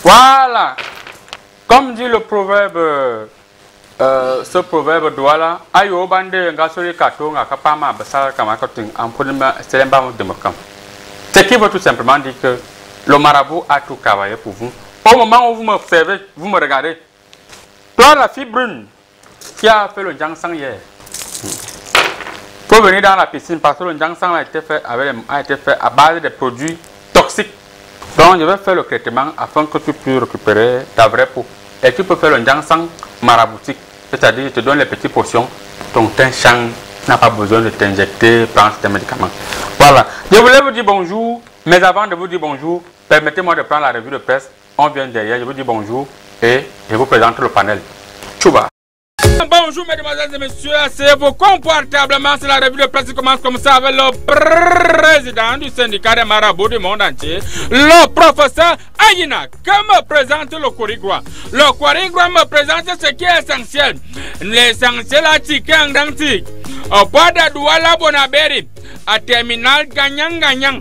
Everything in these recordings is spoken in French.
Voilà. Comme dit le proverbe, ce proverbe Douala, ayo bande ngasori kato ngakapama basara kamakoting ampodema selemba demokam. Ce qui veut tout simplement dire que le marabout a tout travaillé pour vous. Au moment où vous m'observez, vous me regardez. Toi, la fille brune qui a fait le jangsang hier, pour venir dans la piscine parce que le jangsang a été fait à base de produits toxiques. Donc, je vais faire le traitement afin que tu puisses récupérer ta vraie peau. Et tu peux faire le jangsang maraboutique, c'est-à-dire je te donne les petites potions. Ton teint change, n'a pas besoin de t'injecter, prendre tes médicaments. Voilà. Je voulais vous dire bonjour, mais avant de vous dire bonjour, permettez-moi de prendre la revue de presse. On vient derrière, je vous dis bonjour et je vous présente le panel. Tchouba. Bonjour mesdemoiselles et messieurs, asseyez-vous confortablement, c'est la revue de presse qui commence comme ça avec le président du syndicat des marabouts du monde entier, le professeur Ayina, qui me présente le Korigua. Le Korigua me présente ce qui est essentiel. L'essentiel à Tikan Dantik, au port de Douala Bonaberi, à terminal gagnant-gagnant.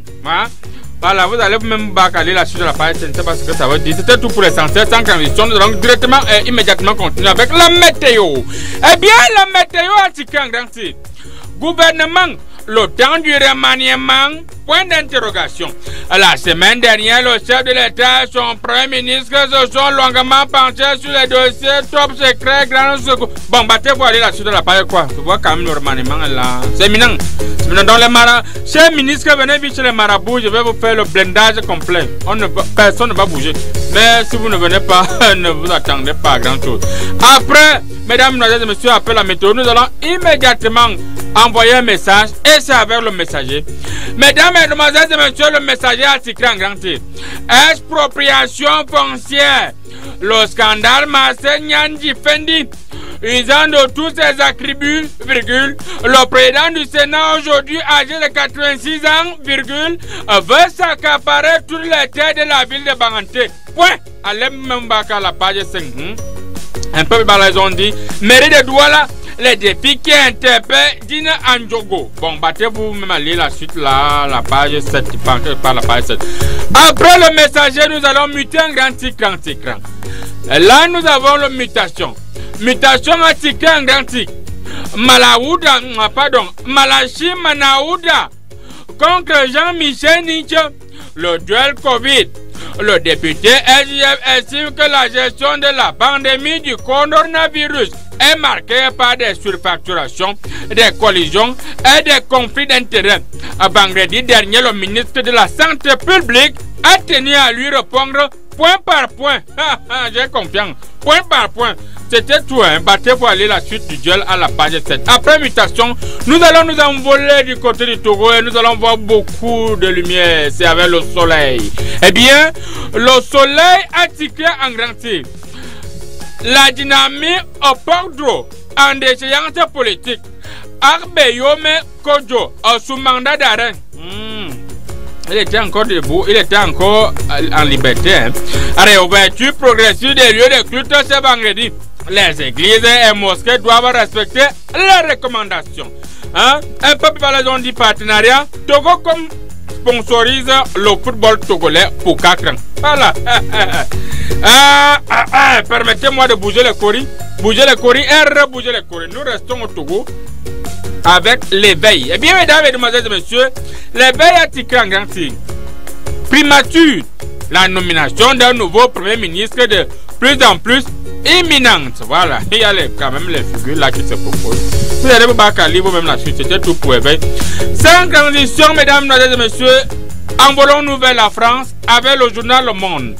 Voilà, vous allez même bacaler la suite de la page, je ne sais pas ce que ça veut dire. C'était tout pour l'essentiel, sans transition. Nous allons directement et immédiatement continuer avec la météo. Eh bien, la météo a Tikan Dantik. Gouvernement, le temps du remaniement, point d'interrogation. La semaine dernière, le chef de l'État et son premier ministre se sont longuement penchés sur les dossiers top secret, grand secours. Bon, battez-vous aller la suite de la page, quoi. Tu vois quand même le remaniement là. C'est éminent. Dans les marabouts, chers ministres, venez vite chez les marabouts, je vais vous faire le blindage complet. Personne ne va bouger. Mais si vous ne venez pas, ne vous attendez pas à grand chose. Après, mesdames, mesdemoiselles et messieurs, après la météo, nous allons immédiatement envoyer un message et c'est avec le messager. Mesdames, mesdemoiselles et messieurs, le messager a titré en grand titre. Expropriation foncière. Le scandale Marcel Nyanji Fendi. Usant de tous ses attributs, virgule, le président du Sénat aujourd'hui âgé de 86 ans, virgule, veut s'accaparer toutes les terres de la ville de Banganté. Point. Allez même à la page 5. Un peu par les on dit, mairie de Douala, les défis qui interpellent Dina Andjogo. Bon, battez-vous même aller la suite là, la page 7, par la page 7. Après le messager, nous allons muter un grand écran. Là, nous avons la mutation. Mutation à ticket en grand tic. Malaouda, pardon, Malachi Manaouda contre Jean-Michel Nietzsche. Le duel Covid. Le député SJF estime que la gestion de la pandémie du coronavirus est marquée par des surfacturations, des collisions et des conflits d'intérêts. Vendredi dernier, le ministre de la Santé publique a tenu à lui répondre point par point. J'ai confiance. Point par point. C'était tout, hein. Battez-vous aller la suite du duel à la page 7. Après mutation, nous allons nous envoler du côté du Togo et nous allons voir beaucoup de lumière. C'est avec le soleil. Eh bien, le soleil a titré en grand titre. La dynamique au Porto en déchéance politique. Arbeyome Kojo sous mandat d'arrêt. Il était encore debout, il était encore en liberté. Hein. Réouverture progressive des lieux de culte ce vendredi. Les églises et mosquées doivent respecter les recommandations. Hein? Un peu plus par les ondes du partenariat, Togo comme sponsorise le football togolais pour 4 ans. Voilà. Permettez-moi de bouger les coris. Bouger les coris et rebouger les coris. Nous restons au Togo avec l'éveil. Eh bien, mesdames, mesdemoiselles et messieurs, l'éveil a titré en grand titre. Primature, la nomination d'un nouveau premier ministre de plus en plus imminente. Voilà, il y a quand même les figures là qui se proposent. Vous allez vous battre à lire même la suite, c'était tout pour éveil. Sans transition, mesdames, mesdemoiselles et messieurs, envolons-nous vers la France avec le journal Le Monde.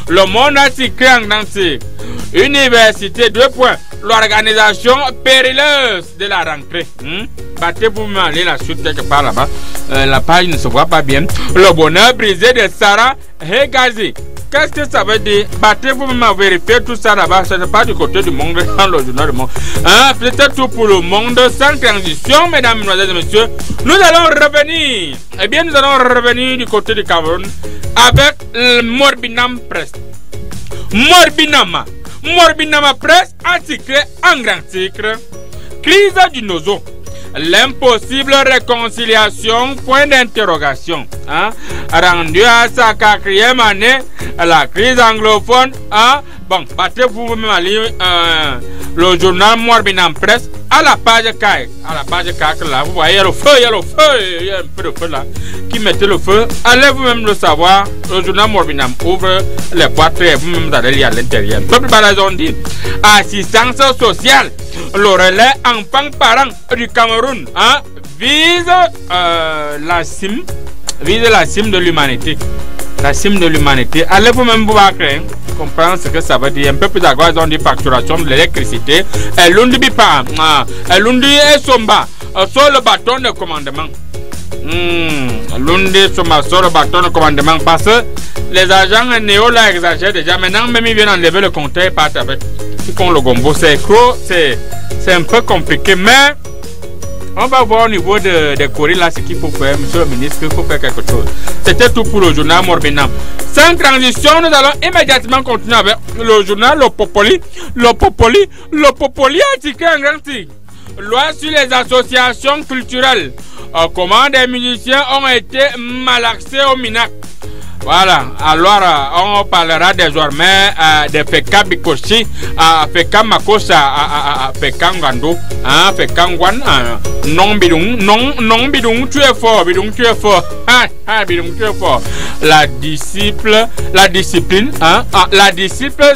Le Monde a titré en grand titre. Université, 2 points. L'organisation périlleuse de la rentrée. Battez-vous me aller la suite quelque part là-bas. La page ne se voit pas bien. Le bonheur brisé de Sarah Hegazi. Qu'est-ce que ça veut dire? Battez-vous me vérifier tout ça là-bas. Ce n'est pas du côté du monde dans le journal du monde. C'est tout pour le monde sans transition, mesdames, mesdemoiselles et messieurs. Nous allons revenir. Eh bien, nous allons revenir du côté du Cameroun avec le Morbinam Press. Morbinama Press a titré en grand titre. Crise du Nozo. l'impossible réconciliation, point d'interrogation. Hein? Rendu à sa 4e année, la crise anglophone, hein? Bon, battez-vous même à lire le journal Morbinam Presse à la page 4. À la page 4, là, vous voyez le feu, il y a un peu de feu là, qui mettait le feu. Allez vous-même le savoir, le journal Morbinam ouvre les boîtes et vous-même allez lire à l'intérieur. Peuple Balazon dit, assistance sociale, le relais enfant-parent du Cameroun, hein, vise la cime de l'humanité. La cime de l'humanité. Allez vous-même vous comprendre ce que ça veut dire. Un peu plus à gauche, ils ont dit facturation de l'électricité. Et l'undi bipa, l'undi est somba sur le bâton de commandement. L'undi somba sur le bâton de commandement parce que les agents néo là exagèrent déjà. Maintenant, même ils viennent enlever le compteur et partent avec. Ils font le gombo. C'est un peu compliqué, mais on va voir au niveau des courriers là ce qu'il faut faire, monsieur le ministre, il faut faire quelque chose. C'était tout pour le journal Morbinam. Sans transition, nous allons immédiatement continuer avec le journal Le Popoli. Le Popoli a tiqué un grand titre. Loi sur les associations culturelles. Comment des musiciens ont été malaxés au Minac. Voilà, alors on parlera désormais de Feka Bikoshi, Feka Makosa, Feka Ngando, Feka Ngwan, non bidung, tu es fort, bidung, tu es fort, bidung, tu es fort. La discipline,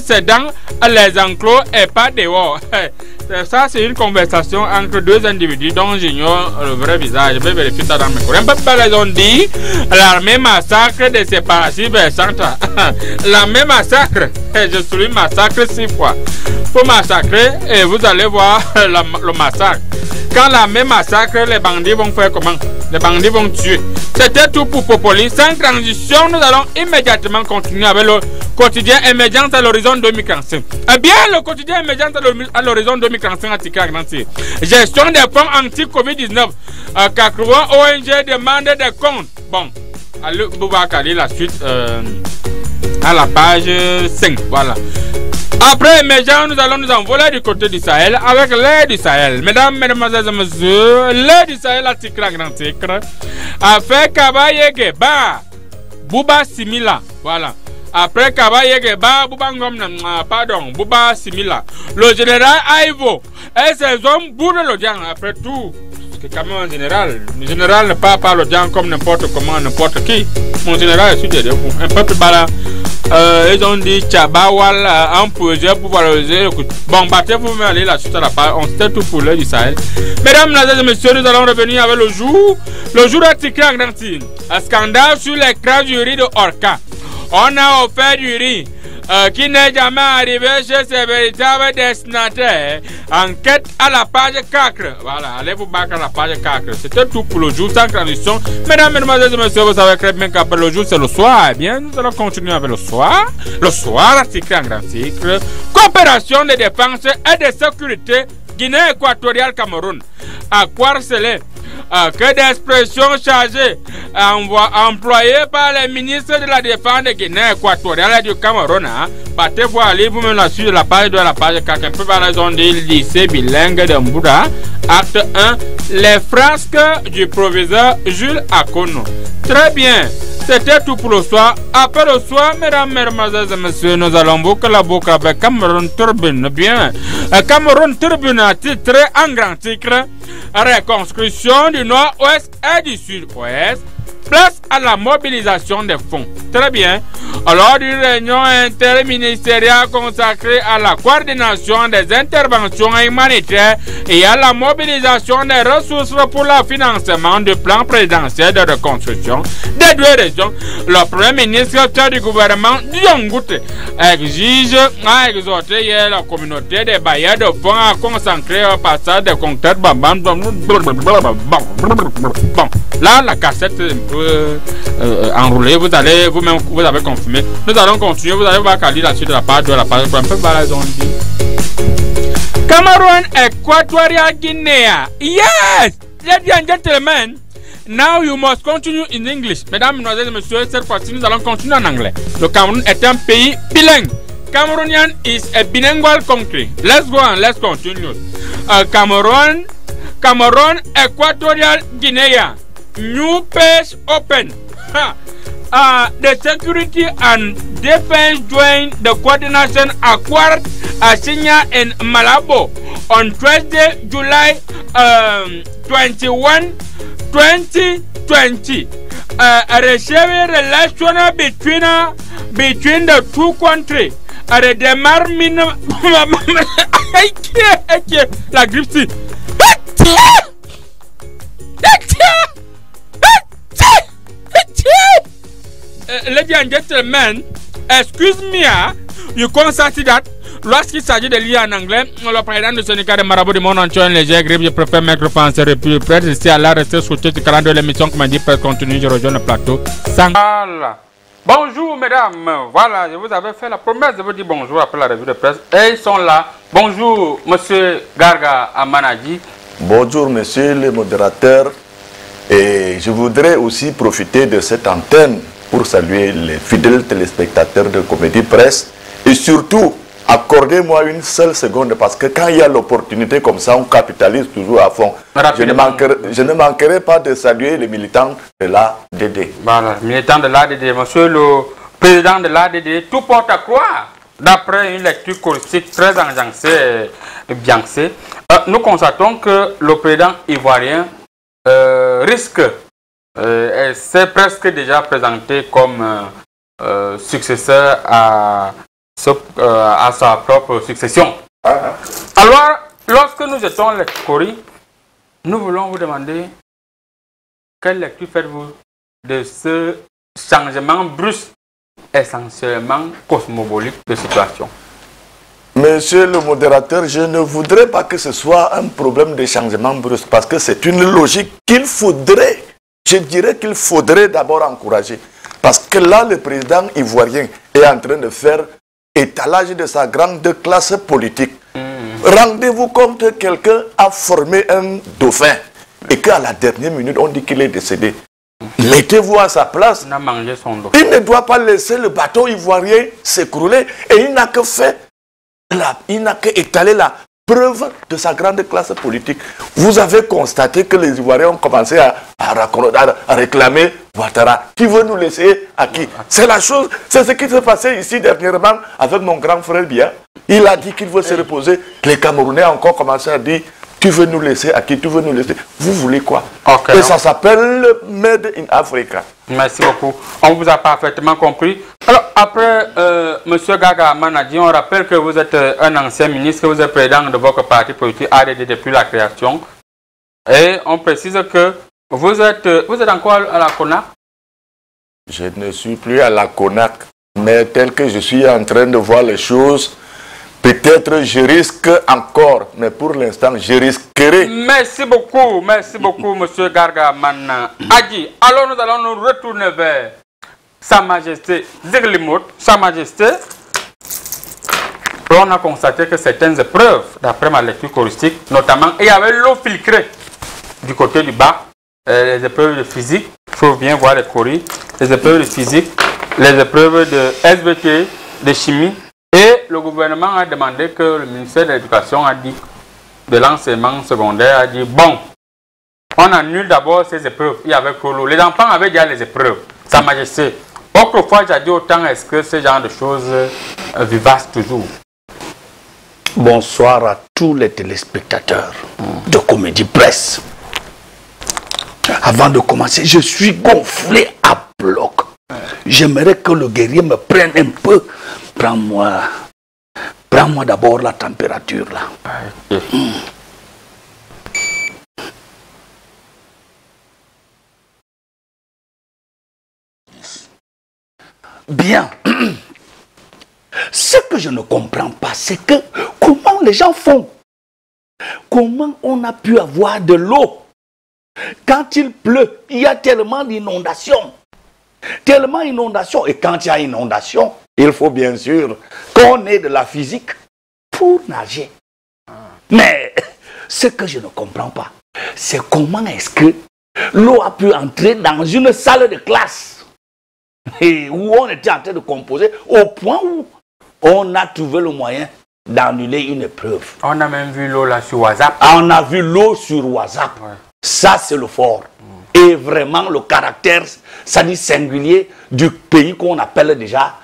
c'est dans les enclos et pas dehors. Ça, c'est une conversation entre deux individus dont j'ignore le vrai visage. Je vais vérifier ça dans mes cours. Un peu ils ont dit l'armée massacre de séparation centre. L'armée massacre. Je suis massacre 6 fois. Pour massacrer, et vous allez voir le massacre. Quand l'armée massacre, les bandits vont faire comment? Les bandits vont tuer. C'était tout pour Popoli. Sans transition, nous allons immédiatement continuer avec le quotidien émergence à l'horizon 2045. Eh bien, le quotidien émergence à l'horizon 2045 a tiré à gestion des fonds anti-Covid-19. 80 ONG demandent des comptes. Bon, allez, Boubacar, la suite à la page 5. Voilà. Après émergence, nous allons nous envoler du côté du Sahel avec l'aide du Sahel. Mesdames, mesdemoiselles et messieurs, l'aide du Sahel a tiré un grand titre. Après Kabaye Geba, Bouba Simila. Voilà. Après Kabaye Geba, Bouba Simila. Le général Aïvo et ses hommes bourrent l'audience. Après tout, c'est quand même un général. Le général ne parle pas l'audience comme n'importe comment, n'importe qui. Mon général est sur des vous. Un peu plus bas. Ils ont dit Tchabawal un projet pour valoriser le coup. Bon, battez-vous même aller là suite à la page. On sait tout pour l'heure du Sahel. Mesdames, mesdames et messieurs, nous allons revenir avec le jour. Le jour a ticré en grandine. Un scandale sur l'écran du riz de Orca. On a offert du riz qui n'est jamais arrivé chez ses véritables destinataires. Enquête à la page 4. Voilà, allez vous battre à la page 4. C'était tout pour le jour sans transition. Mesdames, mesdemoiselles et messieurs, vous savez très bien qu'après le jour c'est le soir. Eh bien, nous allons continuer avec le soir. Le soir, article en grand titre. Coopération de défense et de sécurité Guinée équatoriale Cameroun. À quoi harceler que d'expressions chargées employées par les ministres de la Défense de Guinée équatoriale et du Cameroun. Battez-vous à lire vous-même la suite de la page 2 à la page 4. Un peu par raison du lycée bilingue de Mbouda. Acte 1. Les frasques du proviseur Jules Akono. Très bien. C'était tout pour le soir. Après le soir, mesdames, mesdemoiselles et messieurs, nous allons boucler la boucle avec Cameroun Turbine. Bien. Cameroun Turbine a titré en grand titre reconstruction du nord-ouest et du sud-ouest. Place à la mobilisation des fonds. Très bien. Lors d'une réunion interministérielle consacrée à la coordination des interventions humanitaires et à la mobilisation des ressources pour le financement du plan présidentiel de reconstruction des deux régions, le Premier ministre du gouvernement Diongouté a exhorté la communauté des bailleurs de fonds à concentrer au passage des compteurs. Bon, là la cassette enroulée, vous allez vous-même, vous avez confirmé. Nous allons continuer, vous allez voir Kali la suite de la page 2 de la page 3. Un peu balaison dit Cameroun Equatorial Guinea. Yes, ladies and gentlemen, now you must continue in English. Mesdames, mesdemoiselles et messieurs, cette fois-ci nous allons continuer en anglais. Le Cameroun est un pays bilingue. Cameroonian is a bilingual country. Let's go on, let's continue. Cameroun Cameroon Equatorial Guinea. New page open. The Security and Defense joined the coordination acquired Asinya in Malabo on Thursday, July 21, 2020. A relation between the two countries. A démarre la grippe. Ladies and gentlemen, excuse me, you constate that lorsqu'il s'agit de lire en anglais, le président du syndicat de marabout du monde entier, les grippe, je préfère mettre français et puis près ici à la rester sur le calendrier de l'émission qui m'a dit pour continuer, je rejoins le plateau. Voilà. Bonjour mesdames, voilà, je vous avais fait la promesse de vous dire bonjour après la revue de presse et ils sont là. Bonjour monsieur Garga Amanadji. Bonjour monsieur le modérateur et je voudrais aussi profiter de cette antenne pour saluer les fidèles téléspectateurs de Comédie Presse et surtout accordez-moi une seule seconde parce que quand il y a l'opportunité comme ça, on capitalise toujours à fond. Je ne manquerai pas de saluer les militants de l'ADD. Voilà, militants de l'ADD, monsieur le président de l'ADD, tout porte à croire, d'après une lecture choristique très enjancée et biancée, nous constatons que le président ivoirien risque, s'est presque déjà présenté comme successeur à sa propre succession. Alors, lorsque nous jetons les coris, nous voulons vous demander quelle lecture faites-vous de ce changement brusque, essentiellement cosmogonique de situation. Monsieur le modérateur, je ne voudrais pas que ce soit un problème de changement brusque parce que c'est une logique qu'il faudrait, je dirais qu'il faudrait d'abord encourager. Parce que là, le président ivoirien est en train de faire étalage de sa grande classe politique. Rendez-vous compte que quelqu'un a formé un dauphin et qu'à la dernière minute, on dit qu'il est décédé. Mettez-vous à sa place. Il ne doit pas laisser le bateau ivoirien s'écrouler et il n'a que fait, il n'a qu'étalé la preuve de sa grande classe politique. Vous avez constaté que les Ivoiriens ont commencé à réclamer Ouattara. Qui veut nous laisser à qui? C'est la chose, c'est ce qui s'est passé ici dernièrement avec mon grand frère Bia. Il a dit qu'il veut se reposer. Les Camerounais ont encore commencé à dire tu veux nous laisser à qui? Tu veux nous laisser? Vous voulez quoi? Et ça s'appelle Made in Africa. Merci beaucoup. On vous a parfaitement compris. Alors, après, M. Garga Amanadji, on rappelle que vous êtes un ancien ministre, que vous êtes président de votre parti politique ADD depuis la création. Et on précise que vous êtes encore à la CONAC? Je ne suis plus à la CONAC, mais tel que je suis en train de voir les choses, peut-être je risque encore, mais pour l'instant, je risquerai. Merci beaucoup, M. Garga Amanadji. Alors, nous allons nous retourner vers Sa Majesté Zirlimot. Sa Majesté, on a constaté que certaines épreuves, d'après ma lecture choristique, notamment, il y avait l'eau filtrée du côté du bas, les épreuves de physique, il faut bien voir les choris, les épreuves de physique, les épreuves de SVT, de chimie. Et le gouvernement a demandé que le ministère de l'Éducation a dit, de l'enseignement secondaire, a dit, bon, on annule d'abord ces épreuves. Il y avait trop l'eau. Les enfants avaient déjà les épreuves. Sa Majesté. Autrefois, j'ai dit autant, est-ce que ce genre de choses vivaces toujours? Bonsoir à tous les téléspectateurs de Comédie Presse. Avant de commencer, je suis gonflé à bloc. J'aimerais que le guerrier me prenne un peu. Prends-moi d'abord la température là. Bien. Ce que je ne comprends pas, c'est que comment les gens font? Comment on a pu avoir de l'eau? Quand il pleut, il y a tellement d'inondations. Tellement d'inondations. Et quand il y a inondation, il faut bien sûr qu'on ait de la physique pour nager. Mais ce que je ne comprends pas, c'est comment est-ce que l'eau a pu entrer dans une salle de classe et où on était en train de composer au point où on a trouvé le moyen d'annuler une épreuve. On a même vu l'eau là sur WhatsApp. On a vu l'eau sur WhatsApp. Ouais. Ça, c'est le fort. Et vraiment, le caractère, ça dit singulier du pays qu'on appelle déjà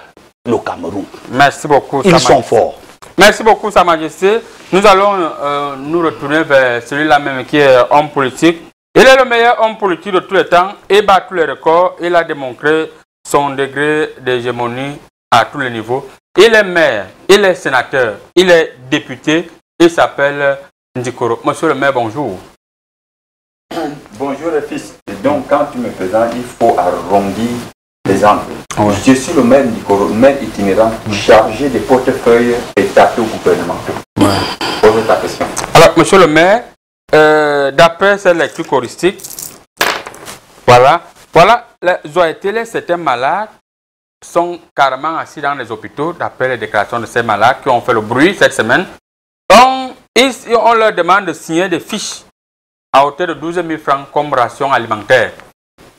le Cameroun. Merci beaucoup. Ils sont forts. Merci beaucoup, Sa Majesté. Nous allons nous retourner vers celui-là même qui est homme politique. Il est le meilleur homme politique de tous les temps et bat tous les records. Il a démontré son degré d'hégémonie à tous les niveaux. Il est maire, il est sénateur, il est député. Il s'appelle Ndikoro. Monsieur le maire, bonjour. Bonjour les fils. Et donc quand tu me présentes, il faut arrondir les angles. Ouais. Je suis le maire Ndikoro, maire itinérant, chargé des portefeuilles étatés au gouvernement. Pose ta question. Alors, monsieur le maire, d'après cette lecture choristique, voilà, les OITL, certains malades sont carrément assis dans les hôpitaux, d'après les déclarations de ces malades qui ont fait le bruit cette semaine. Donc, on leur demande de signer des fiches à hauteur de 12 000 francs comme ration alimentaire.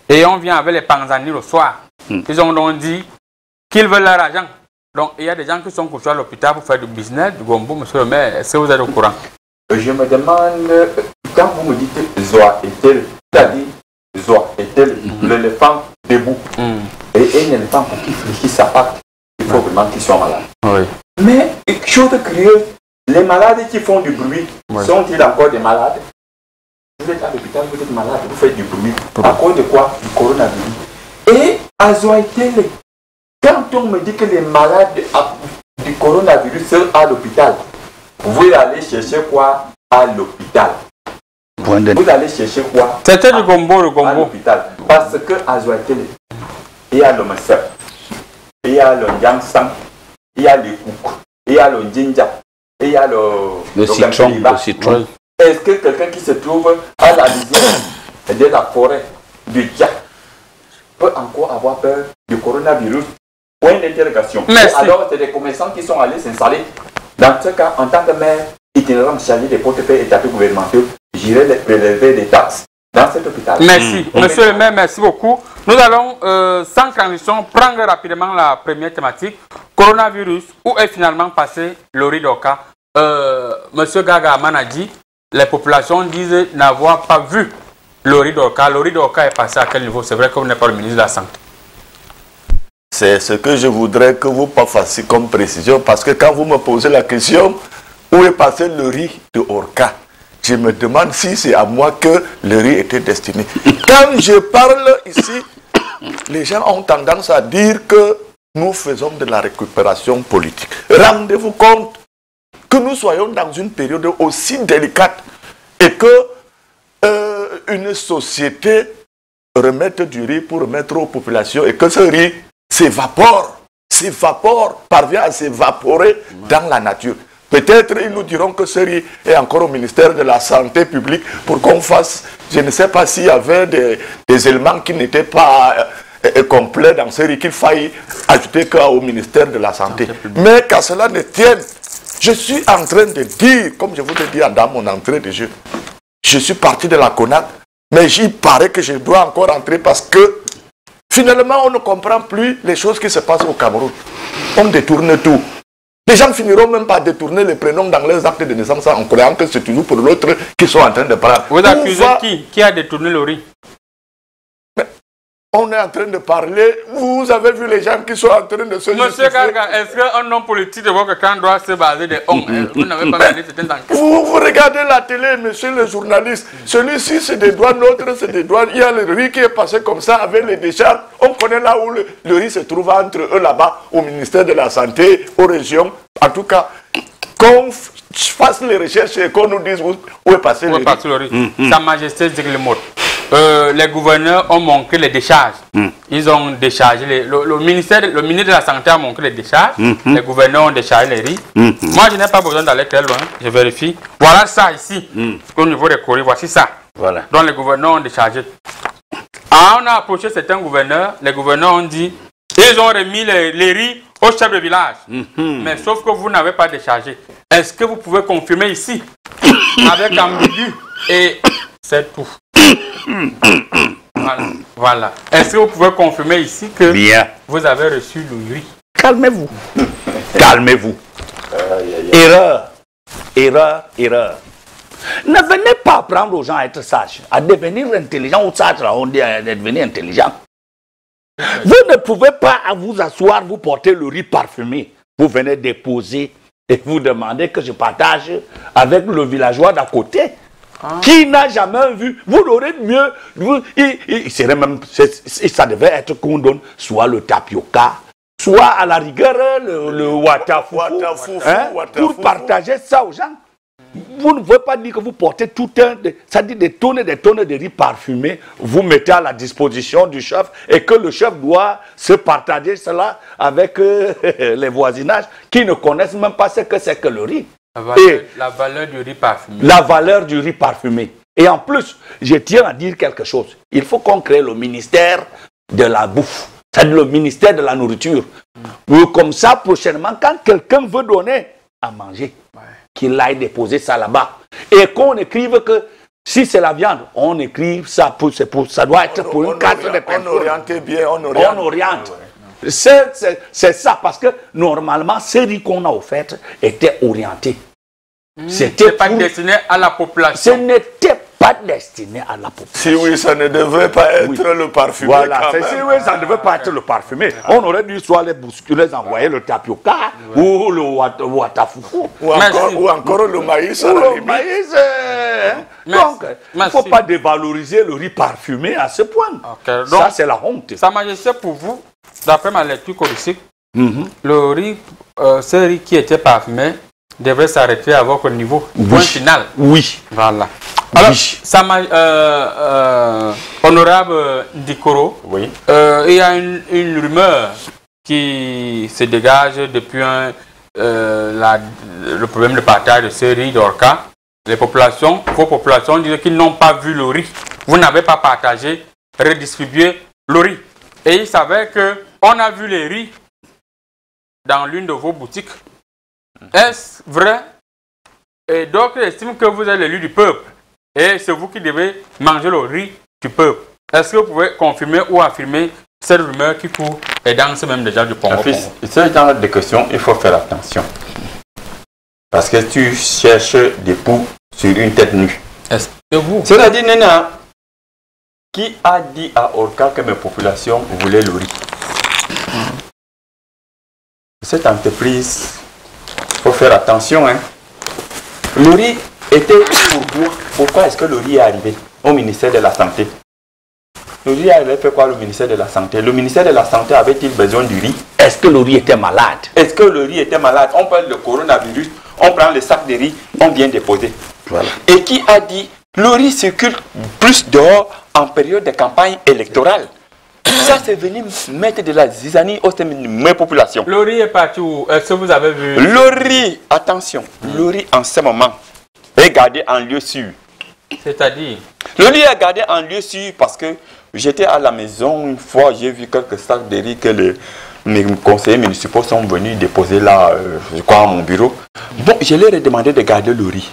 Et on vient avec les panzani le soir. Ils ont donc dit qu'ils veulent leur argent. Donc, il y a des gens qui sont couchés à l'hôpital pour faire du business, du gombo, monsieur le maire. Est-ce que vous êtes au courant? Je me demande, quand vous me dites Zoa est-elle, c'est-à-dire Zoa est-elle, l'éléphant debout. Et un éléphant pour qu'il fléchisse sa patte, il faut vraiment qu'il soit malade. Oui. Mais, chose curieuse, les malades qui font du bruit, sont-ils encore des malades? Vous êtes à l'hôpital, vous êtes malade, vous faites du bruit. À cause de quoi? Du coronavirus. Et à Zoaïtele, quand on me dit que les malades du coronavirus sont à l'hôpital, vous allez chercher quoi à l'hôpital? Vous allez chercher quoi? C'était du gombo, le À gombo. l'hôpital. Parce que à Zoaïtele, il y a le Messep, il y a le Yangsang, il y a le Kouk, il y a le Jinja, il y a le citron. Est-ce que quelqu'un qui se trouve à la lisière de la forêt du Tchad peut encore avoir peur du coronavirus? Point d'interrogation. Alors, c'est des commerçants qui sont allés s'installer. Dans ce cas, en tant que maire itinérant chargé des portefeuilles étatés gouvernementaux, j'irai les prélever des taxes dans cet hôpital. Merci. Monsieur le maire, merci beaucoup. Nous allons, sans transition, prendre rapidement la première thématique. Coronavirus, où est finalement passé Lori Doka? Monsieur Gaga Manadi, les populations disent n'avoir pas vu Lori Doka. Lori Doka est passé à quel niveau? C'est vrai que vous n'êtes pas le ministre de la Santé. C'est ce que je voudrais que vous fassiez comme précision, parce que quand vous me posez la question, où est passé le riz de Orca? Je me demande si c'est à moi que le riz était destiné. Quand je parle ici, les gens ont tendance à dire que nous faisons de la récupération politique. Rendez-vous compte que nous soyons dans une période aussi délicate et que une société remette du riz pour remettre aux populations et que ce riz s'évapore, parvient à s'évaporer dans la nature. Peut-être ils nous diront que ce riz est encore au ministère de la Santé publique pour qu'on fasse, je ne sais pas s'il y avait des éléments qui n'étaient pas complets dans ce riz, qu'il faille ajouter qu'au ministère de la Santé. Mais qu'à cela ne tienne, je suis en train de dire, comme je vous l'ai dit dans mon entrée de jeu, je suis parti de la CONAC, mais il paraît que je dois encore entrer parce que finalement on ne comprend plus les choses qui se passent au Cameroun. On détourne tout. Les gens finiront même par détourner les prénoms dans leurs actes de naissance en croyant que c'est toujours pour l'autre qu'ils sont en train de parler. Vous accusez qui a détourné le riz? On est en train de parler, vous avez vu les gens qui sont en train de se justifier. Monsieur Gaga, est-ce qu'un homme politique de votre camp doit se baser des hommes? Vous n'avez pas mené certaines enquêtes. Vous regardez la télé, monsieur le journaliste. Celui-ci, c'est des douanes, l'autre, c'est des douanes. Il y a le riz qui est passé comme ça avec les décharges. On connaît là où le riz se trouve entre eux là-bas, au ministère de la Santé, aux régions. En tout cas, qu'on fasse les recherches et qu'on nous dise où est passé le riz. Sa Majesté Ziglemot. Les gouverneurs ont manqué les décharges. Ils ont déchargé le ministre de la Santé a manqué les décharges. Les gouverneurs ont déchargé les riz. Moi, je n'ai pas besoin d'aller très loin. Je vérifie. Voilà ça ici. Au niveau des courriers, voici ça. Voilà. Donc les gouverneurs ont déchargé. On a approché certains gouverneurs. Les gouverneurs ont dit ils ont remis les riz au chef de village. Mais sauf que vous n'avez pas déchargé. Est-ce que vous pouvez confirmer ici avec ambigu? Et c'est tout. Voilà. Est-ce que vous pouvez confirmer ici que vous avez reçu le riz? Calmez-vous. Calmez-vous. Erreur. Ne venez pas apprendre aux gens à être sages, à devenir intelligents ou sages, on dit à devenir intelligent. Vous ne pouvez pas vous asseoir, vous porter le riz parfumé. Vous venez déposer et vous demandez que je partage avec le villageois d'à côté. Qui n'a jamais vu, vous l'aurez mieux, il serait même, ça devait être qu'on donne soit le tapioca, soit à la rigueur le watafoufou, pour partager ça aux gens. Vous ne pouvez pas dire que vous portez tout ça dit des tonnes de riz parfumé, vous mettez à la disposition du chef et que le chef doit se partager cela avec les voisinages qui ne connaissent même pas ce que c'est que le riz. La valeur du riz parfumé. La valeur du riz parfumé. Et en plus, je tiens à dire quelque chose. Il faut qu'on crée le ministère de la bouffe, c'est-à-dire le ministère de la nourriture. Comme ça, prochainement, quand quelqu'un veut donner à manger, qu'il aille déposer ça là-bas. Et qu'on écrive que si c'est la viande, on écrit ça, ça doit être pour une carte de personnes. On oriente bien, on oriente. C'est ça, parce que normalement, ce riz qu'on a offert était orienté. C'était pas destiné à la population. Ce n'était pas destiné à la population. Si oui, ça ne devrait pas être le parfumé. Voilà, si oui, ça ne devait pas être le parfumé. On aurait dû soit les bousculer, envoyer le tapioca ou le watafoufou. Ou encore le maïs à la limite. Donc, il ne faut pas dévaloriser le riz parfumé à ce point. Donc, ça, c'est la honte. Sa Majesté, pour vous, d'après ma lecture codique, le riz, ce riz qui était parfumé, devrait s'arrêter à votre niveau. Point final. Oui. Voilà. Alors, honorable Dikoro, il y a une rumeur qui se dégage depuis le problème de partage de ce riz d'Orca. Vos populations disent qu'ils n'ont pas vu le riz. Vous n'avez pas partagé, redistribué le riz. Et il s'avère qu'on a vu les riz dans l'une de vos boutiques. Est-ce vrai? Et donc, j'estime que vous êtes l'élu du peuple. Et c'est vous qui devez manger le riz du peuple. Est-ce que vous pouvez confirmer ou affirmer cette rumeur qui court et dans ce même déjà du Congo? Ce genre de questions, il faut faire attention. Parce que tu cherches des poux sur une tête nue. Est-ce que vous? C'est-à-dire, Nena, qui a dit à Orca que mes populations voulaient le riz? Cette entreprise, il faut faire attention. Le riz était pourquoi? Pourquoi est-ce que le riz est arrivé au ministère de la Santé? Le riz avait fait quoi, le ministère de la Santé? Le ministère de la Santé avait-il besoin du riz? Est-ce que le riz était malade? Est-ce que le riz était malade? On parle de coronavirus, on prend les sacs de riz, on vient déposer. Voilà. Et qui a dit le riz circule plus dehors en période de campagne électorale? Ça, c'est venu mettre de la zizanie au sein de mes populations. Le riz est parti où? Est-ce que vous avez vu? Le riz, attention, le riz en ce moment est gardé en lieu sûr. C'est-à-dire? Le riz est gardé en lieu sûr parce que j'étais à la maison une fois, j'ai vu quelques sacs de riz que mes conseillers municipaux sont venus déposer là, je crois, à mon bureau. Bon, je leur ai demandé de garder le riz.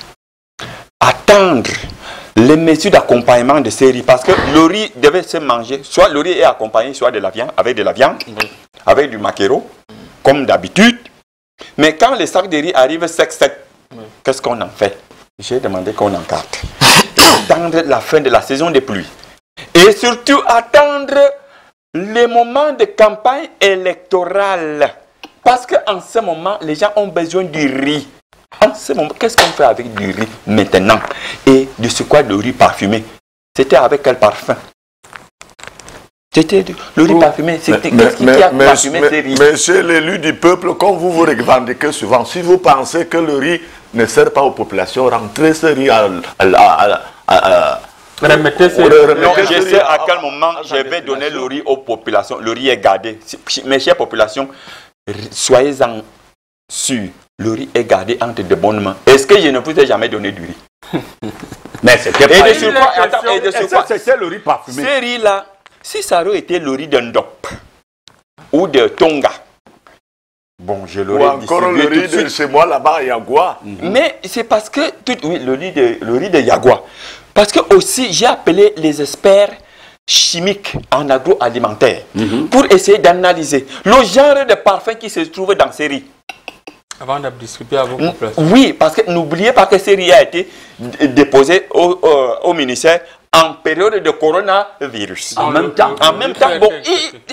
Attendre les mesures d'accompagnement de ces riz, parce que le riz devait se manger, soit le riz est accompagné, soit de la viande, avec de la viande, avec du maquereau, comme d'habitude. Mais quand les sacs de riz arrivent sec, qu'est-ce qu'on en fait? J'ai demandé qu'on encarte. Attendre la fin de la saison des pluies. Et surtout attendre les moments de campagne électorale. Parce qu'en ce moment, les gens ont besoin du riz. En ce moment, qu'est-ce qu'on fait avec du riz maintenant? Et de ce quoi le riz parfumé? C'était avec quel parfum? C'était le riz parfumé. C'était qu'est-ce qui a parfumé ces riz? Monsieur l'élu du peuple, comme vous vous revendiquez souvent, si vous pensez que le riz ne sert pas aux populations, rentrez ce riz remettez ce riz. Non, je sais à quel moment je vais donner le riz aux populations. Le riz est gardé. Mes chères populations, soyez-en sûrs. Le riz est gardé entre de bonnes mains. Est-ce que je ne vous ai jamais donné du riz? Mais c'était pas... Et de ce quoi? C'était le riz parfumé. Ce riz-là, si ça aurait été le riz d'un Ndop ou de Tonga, bon, je l'aurais distribué encore le riz de chez moi là-bas à Yagua. Mais c'est parce que... Oui, le riz de Yagua. Parce que aussi, j'ai appelé les experts chimiques en agroalimentaire pour essayer d'analyser le genre de parfum qui se trouve dans ces riz. Avant de discuter à vos populations. Oui, parce que n'oubliez pas que ce riz a été déposé au ministère en période de coronavirus. En même temps. En même temps, bon,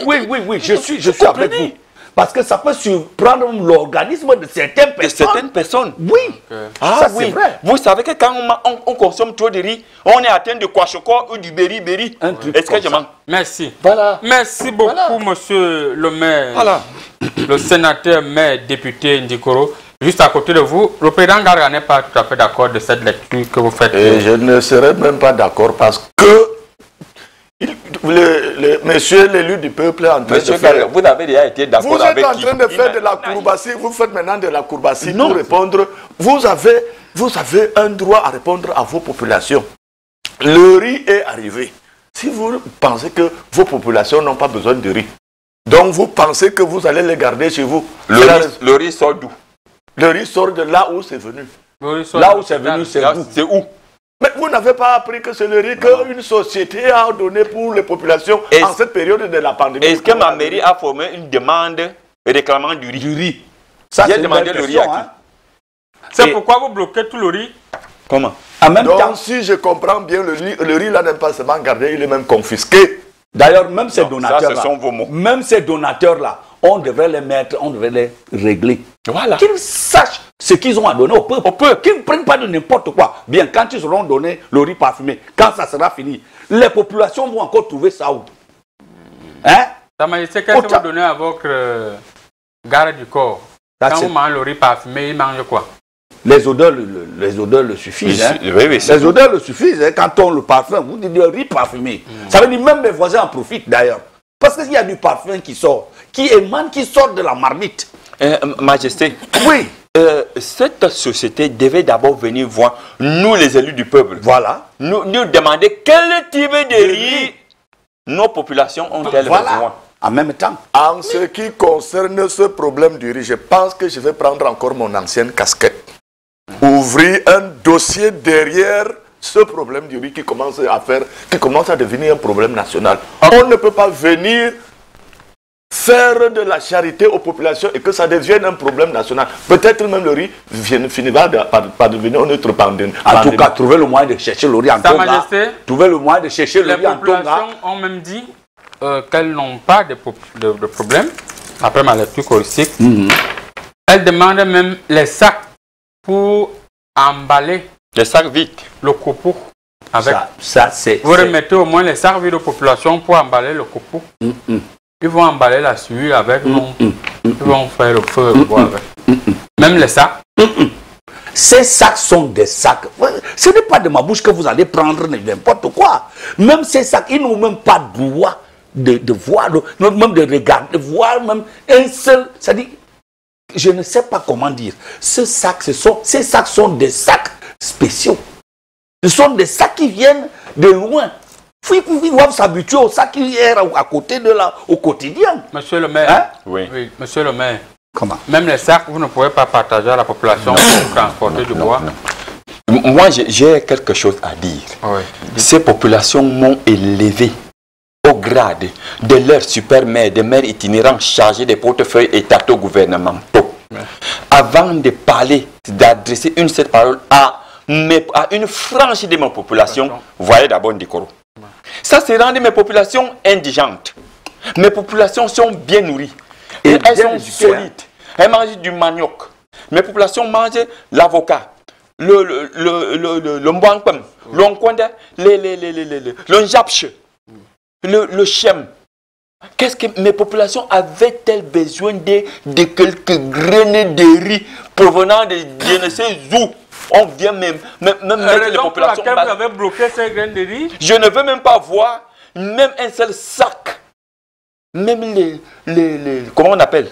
Oui, je suis avec vous. Parce que ça peut surprendre l'organisme de certaines personnes. Oui, Ah ça oui, c'est vrai. vous savez que quand on consomme trop de riz, on est atteint de kwashiorkor ou du beri-beri. Un truc Est-ce que comme je ça. mens? Merci. Voilà. Merci beaucoup, Voilà. monsieur le maire. Voilà. Le sénateur, maire, député Ndikoro. Juste à côté de vous, le président Garga n'est pas tout à fait d'accord de cette lecture que vous faites. Et je ne serais même pas d'accord parce que monsieur l'élu du peuple est en train Monsieur de faire... Garga, vous avez déjà été d'accord Vous avec êtes en qui? train de faire de la courbassie, vous faites maintenant de la courbassie Non. pour répondre. Vous avez un droit à répondre à vos populations. Le riz est arrivé. Si vous pensez que vos populations n'ont pas besoin de riz, donc vous pensez que vous allez les garder chez vous. Le riz sort d'où? Le riz sort de là où c'est venu. Là où c'est venu, c'est Là, vous. c'est où? Mais vous n'avez pas appris que c'est le riz qu'une société a donné pour les populations en cette période de la pandémie. Est-ce que ma mairie a formé une demande réclamant du riz? Ça, J'ai c'est une demandé belle le riz question, à qui? hein. C'est pourquoi vous bloquez tout le riz. Comment? En même temps, Donc si je comprends bien, le riz là n'est pas seulement gardé, il est même confisqué. d'ailleurs, même ces Non, donateurs-là, ça, ce sont vos mots. même ces donateurs-là, on devrait les mettre, on devrait les régler. Voilà. Qu'ils sachent ce qu'ils ont à donner au peuple. Qu'ils ne prennent pas de n'importe quoi. Bien, quand ils auront donné le riz parfumé, quand ça sera fini, les populations vont encore trouver ça où? Hein? Sa Majesté, qu'est-ce que vous donnez à votre garde du corps? Ça, Quand c'est- vous mangez le riz parfumé, il mange quoi? Les odeurs le suffisent. Hein? Oui, oui, c'est Les odeurs le suffisent. Hein? Quand on le parfum, vous dites le riz parfumé. Ça veut dire même mes voisins en profitent d'ailleurs. Parce qu'il y a du parfum qui sort, qui émane, qui sort de la marmite. Majesté, Oui. cette société devait d'abord venir voir nous les élus du peuple. Voilà. Nous demander quel type de riz nos populations ont-elles besoin. Voilà. En même temps. En ce qui concerne ce problème du riz, je pense que je vais prendre encore mon ancienne casquette. Ouvrir un dossier derrière ce problème du riz qui commence à devenir un problème national. On ne peut pas venir faire de la charité aux populations et que ça devienne un problème national. Peut-être même le riz finira par devenir un autre pandémie. En tout cas, trouver le moyen de chercher le riz en Sa Tonga. Majesté, Trouver le moyen de chercher le les riz en Tonga. populations ont même dit qu'elles n'ont pas de problème, après ma lecture choristique. Elles demandent même les sacs pour emballer Les sacs vides. le copeau. Avec. Ça c'est. Vous remettez au moins les sacs vides aux populations pour emballer le copeau. Ils vont emballer la suie avec, ils vont faire le feu et boire avec. Même les sacs. Ces sacs sont des sacs. Ce n'est pas de ma bouche que vous allez prendre n'importe quoi. Même ces sacs, ils n'ont même pas droit de voir, même de regarder, de voir même un seul. C'est-à-dire, je ne sais pas comment dire. Ces sacs sont des sacs spéciaux. Ce sont des sacs qui viennent de loin. Ils doivent s'habituer aux sacs qui est à côté de là, au quotidien. Monsieur le maire. Hein? Oui. Oui, monsieur le maire. Comment? Même les sacs, vous ne pouvez pas partager à la population pour transporter du bois. Moi, j'ai quelque chose à dire. Oui. Ces populations m'ont élevé au grade de leur super maire, de maire itinérant chargé des portefeuilles étataux gouvernementaux. Avant de parler, d'adresser une seule parole à une frange de ma population, voyez d'abord Ndikoro. Ça, c'est rendre mes populations indigentes. Mes populations sont bien nourries. Et elles sont solides. Elles mangent du manioc. Mes populations mangent l'avocat, le mboankpem, l'onkwande, le njapche, le chem. Qu'est-ce que mes populations avaient-elles besoin de quelques graines de riz provenant de je ne sais où? On vient même mettre les populations. Vous avez bloqué ces graines de riz. Je ne veux même pas voir même un seul sac. Même les comment on appelle?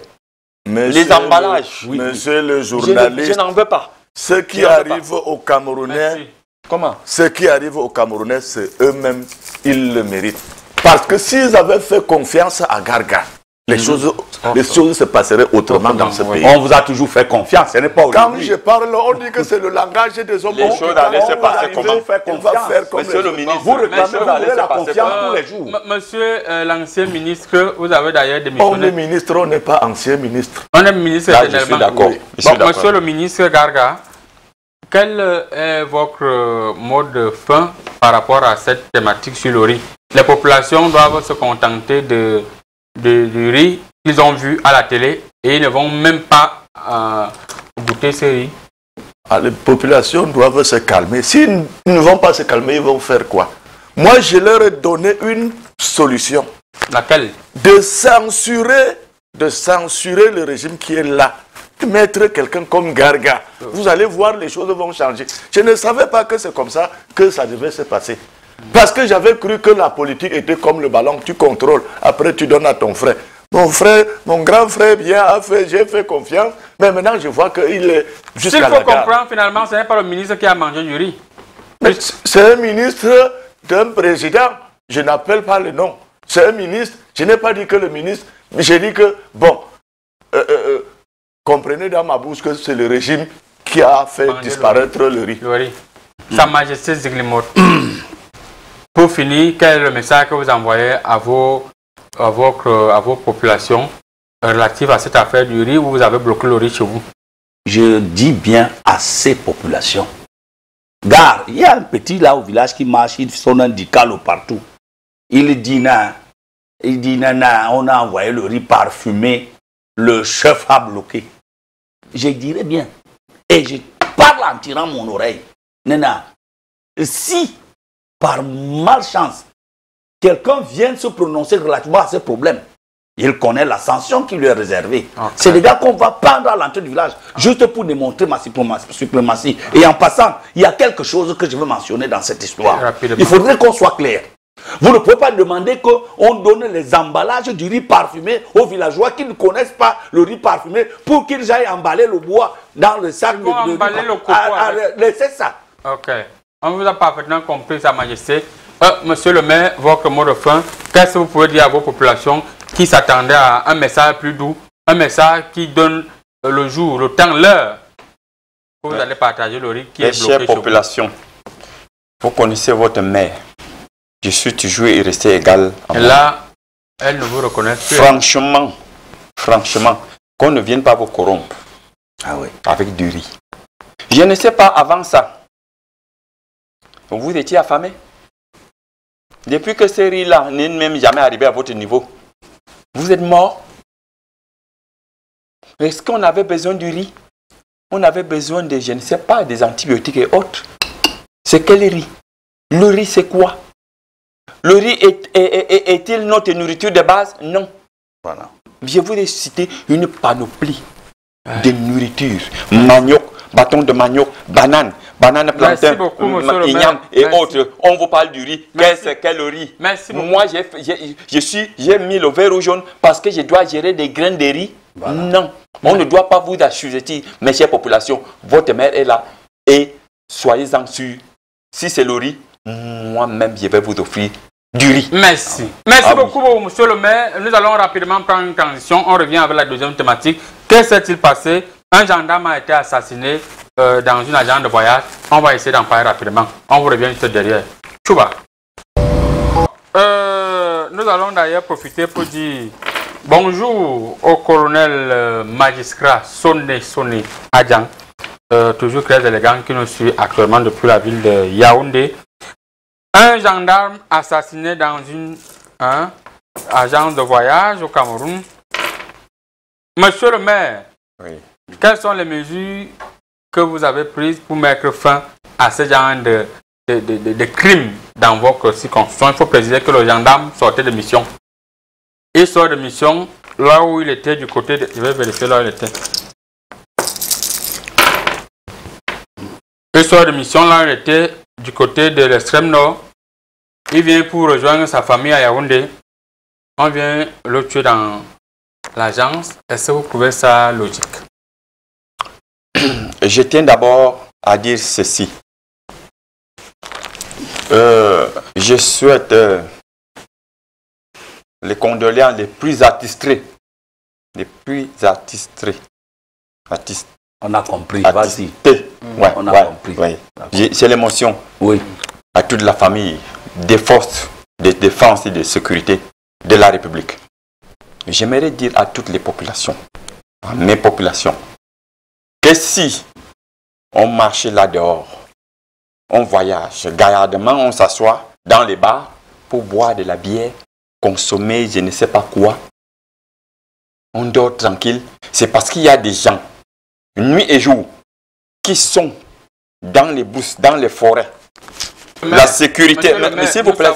Les emballages. Monsieur le journaliste, je n'en veux pas. Ce qui arrive aux Camerounais, Merci. Comment? ce qui arrive aux Camerounais, c'est eux-mêmes, ils le méritent. Parce que s'ils avaient fait confiance à Garga, les choses se passeraient autrement dans ce pays. On vous a toujours fait confiance, ce n'est pas Quand aujourd'hui. je parle, on dit que c'est le langage des hommes. Les choses allaient se passer comment? On va faire comme Monsieur les le autres. ministre, vous réclamez, vous voulez la confiance tous les jours. Monsieur l'ancien ministre, vous avez d'ailleurs On démissionné. est ministre, on n'est pas ancien ministre. On est ministre Là, je suis éternellement. d'accord. Oui. Je suis Bon, d'accord. monsieur le ministre Garga, quel est votre mot de fin par rapport à cette thématique sur le riz? Les populations doivent se contenter du riz qu'ils ont vu à la télé et ils ne vont même pas goûter ce riz. Ah, les populations doivent se calmer. S'ils ne vont pas se calmer, ils vont faire quoi? Moi, je leur ai donné une solution. Laquelle? De censurer le régime qui est là. De mettre quelqu'un comme Garga. Vous allez voir, les choses vont changer. Je ne savais pas que c'est comme ça que ça devait se passer. Parce que j'avais cru que la politique était comme le ballon, tu contrôles, après tu donnes à ton frère. Mon frère, mon grand frère j'ai fait confiance, mais maintenant je vois qu'il est jusqu'à la gare. S'il faut gare. comprendre, finalement, ce n'est pas le ministre qui a mangé du riz. Mais c'est un ministre d'un président, je n'appelle pas le nom. C'est un ministre, je n'ai pas dit que le ministre, mais j'ai dit que, bon, comprenez dans ma bouche que c'est le régime qui a fait disparaître le riz. Le riz. Sa Majesté Ziglimot. Pour finir, quel est le message que vous envoyez à vos populations relatives à cette affaire du riz où vous avez bloqué le riz chez vous? Je dis bien à ces populations. Gare, il y a un petit là au village qui marche, il sonne un dicalo partout. Il dit nana, on a envoyé le riz parfumé, le chef a bloqué. Je dirais bien, et je parle en tirant mon oreille, nana, si par malchance quelqu'un vient se prononcer relativement à ce problème, il connaît la sanction qui lui est réservée. Okay. C'est les gars qu'on va prendre à l'entrée du village, juste pour démontrer ma suprématie. Et en passant, il y a quelque chose que je veux mentionner dans cette histoire. Il faudrait qu'on soit clair. Vous ne pouvez pas demander qu'on donne les emballages du riz parfumé aux villageois qui ne connaissent pas le riz parfumé pour qu'ils aillent emballer le bois dans le sac de riz. Emballer le coco. Laissez ça. Ok. On vous a parfaitement compris, Sa Majesté. Monsieur le maire, votre mot de fin, qu'est-ce que vous pouvez dire à vos populations qui s'attendaient à un message plus doux, un message qui donne le jour, le temps, l'heure, que vous allez partager le riz qui est bloqué chez vous? Chère population, vous connaissez votre mère. Je suis toujours et resté égal. Et là, elle ne vous reconnaît plus. Franchement, qu'on ne vienne pas vous corrompre avec du riz. Je ne sais pas avant ça. Vous étiez affamé. Depuis que ce riz-là n'est même jamais arrivé à votre niveau, vous êtes mort. Est-ce qu'on avait besoin du riz? On avait besoin de, je ne sais pas, des antibiotiques et autres. C'est quel riz? Le riz, c'est quoi? Le riz est-il notre nourriture de base? Non. Voilà. Je voulais citer une panoplie de nourriture. Manioc, bâton de manioc, banane plantain, igname et autres. On vous parle du riz. Quel riz? Merci beaucoup. Moi, j'ai mis le vert ou jaune parce que je dois gérer des graines de riz. Voilà. Non. On ne doit pas vous assujettir, mes chères populations. Votre mère est là et soyez-en sûrs. Si c'est le riz, moi-même, je vais vous offrir du riz. Merci. Merci beaucoup, monsieur le maire. Nous allons rapidement prendre une transition. On revient avec la deuxième thématique. Que s'est-il passé? Un gendarme a été assassiné dans une agence de voyage. On va essayer d'en parler rapidement. On vous revient juste derrière. Chouba. Nous allons d'ailleurs profiter pour dire bonjour au colonel magistrat Soné Adjang, toujours très élégant, qui nous suit actuellement depuis la ville de Yaoundé. Un gendarme assassiné dans une agence de voyage au Cameroun. Monsieur le maire, quelles sont les mesures que vous avez prises pour mettre fin à ce genre de crimes dans votre circonscription? Il faut préciser que le gendarme sortait de mission. Il sort de mission là où il était du côté de... Je vais vérifier là où il était. Il sort de mission là où il était du côté de l'extrême nord. Il vient pour rejoindre sa famille à Yaoundé. On vient le tuer dans l'agence. Est-ce que vous trouvez ça logique? Je tiens d'abord à dire ceci. Je souhaite les condoléances les plus attitrées les plus attitrés. Artistes. On a compris, vas-y. Ouais, on a compris. Ouais. J'ai l'émotion. Oui. À toute la famille des forces de défense et de sécurité de la République. J'aimerais dire à toutes les populations, à mes populations, que si on marche là dehors, on voyage gaillardement, on s'assoit dans les bars pour boire de la bière, consommer je ne sais pas quoi, on dort tranquille, c'est parce qu'il y a des gens, nuit et jour, qui sont dans les bourses, dans les forêts. La sécurité, mais s'il vous plaît,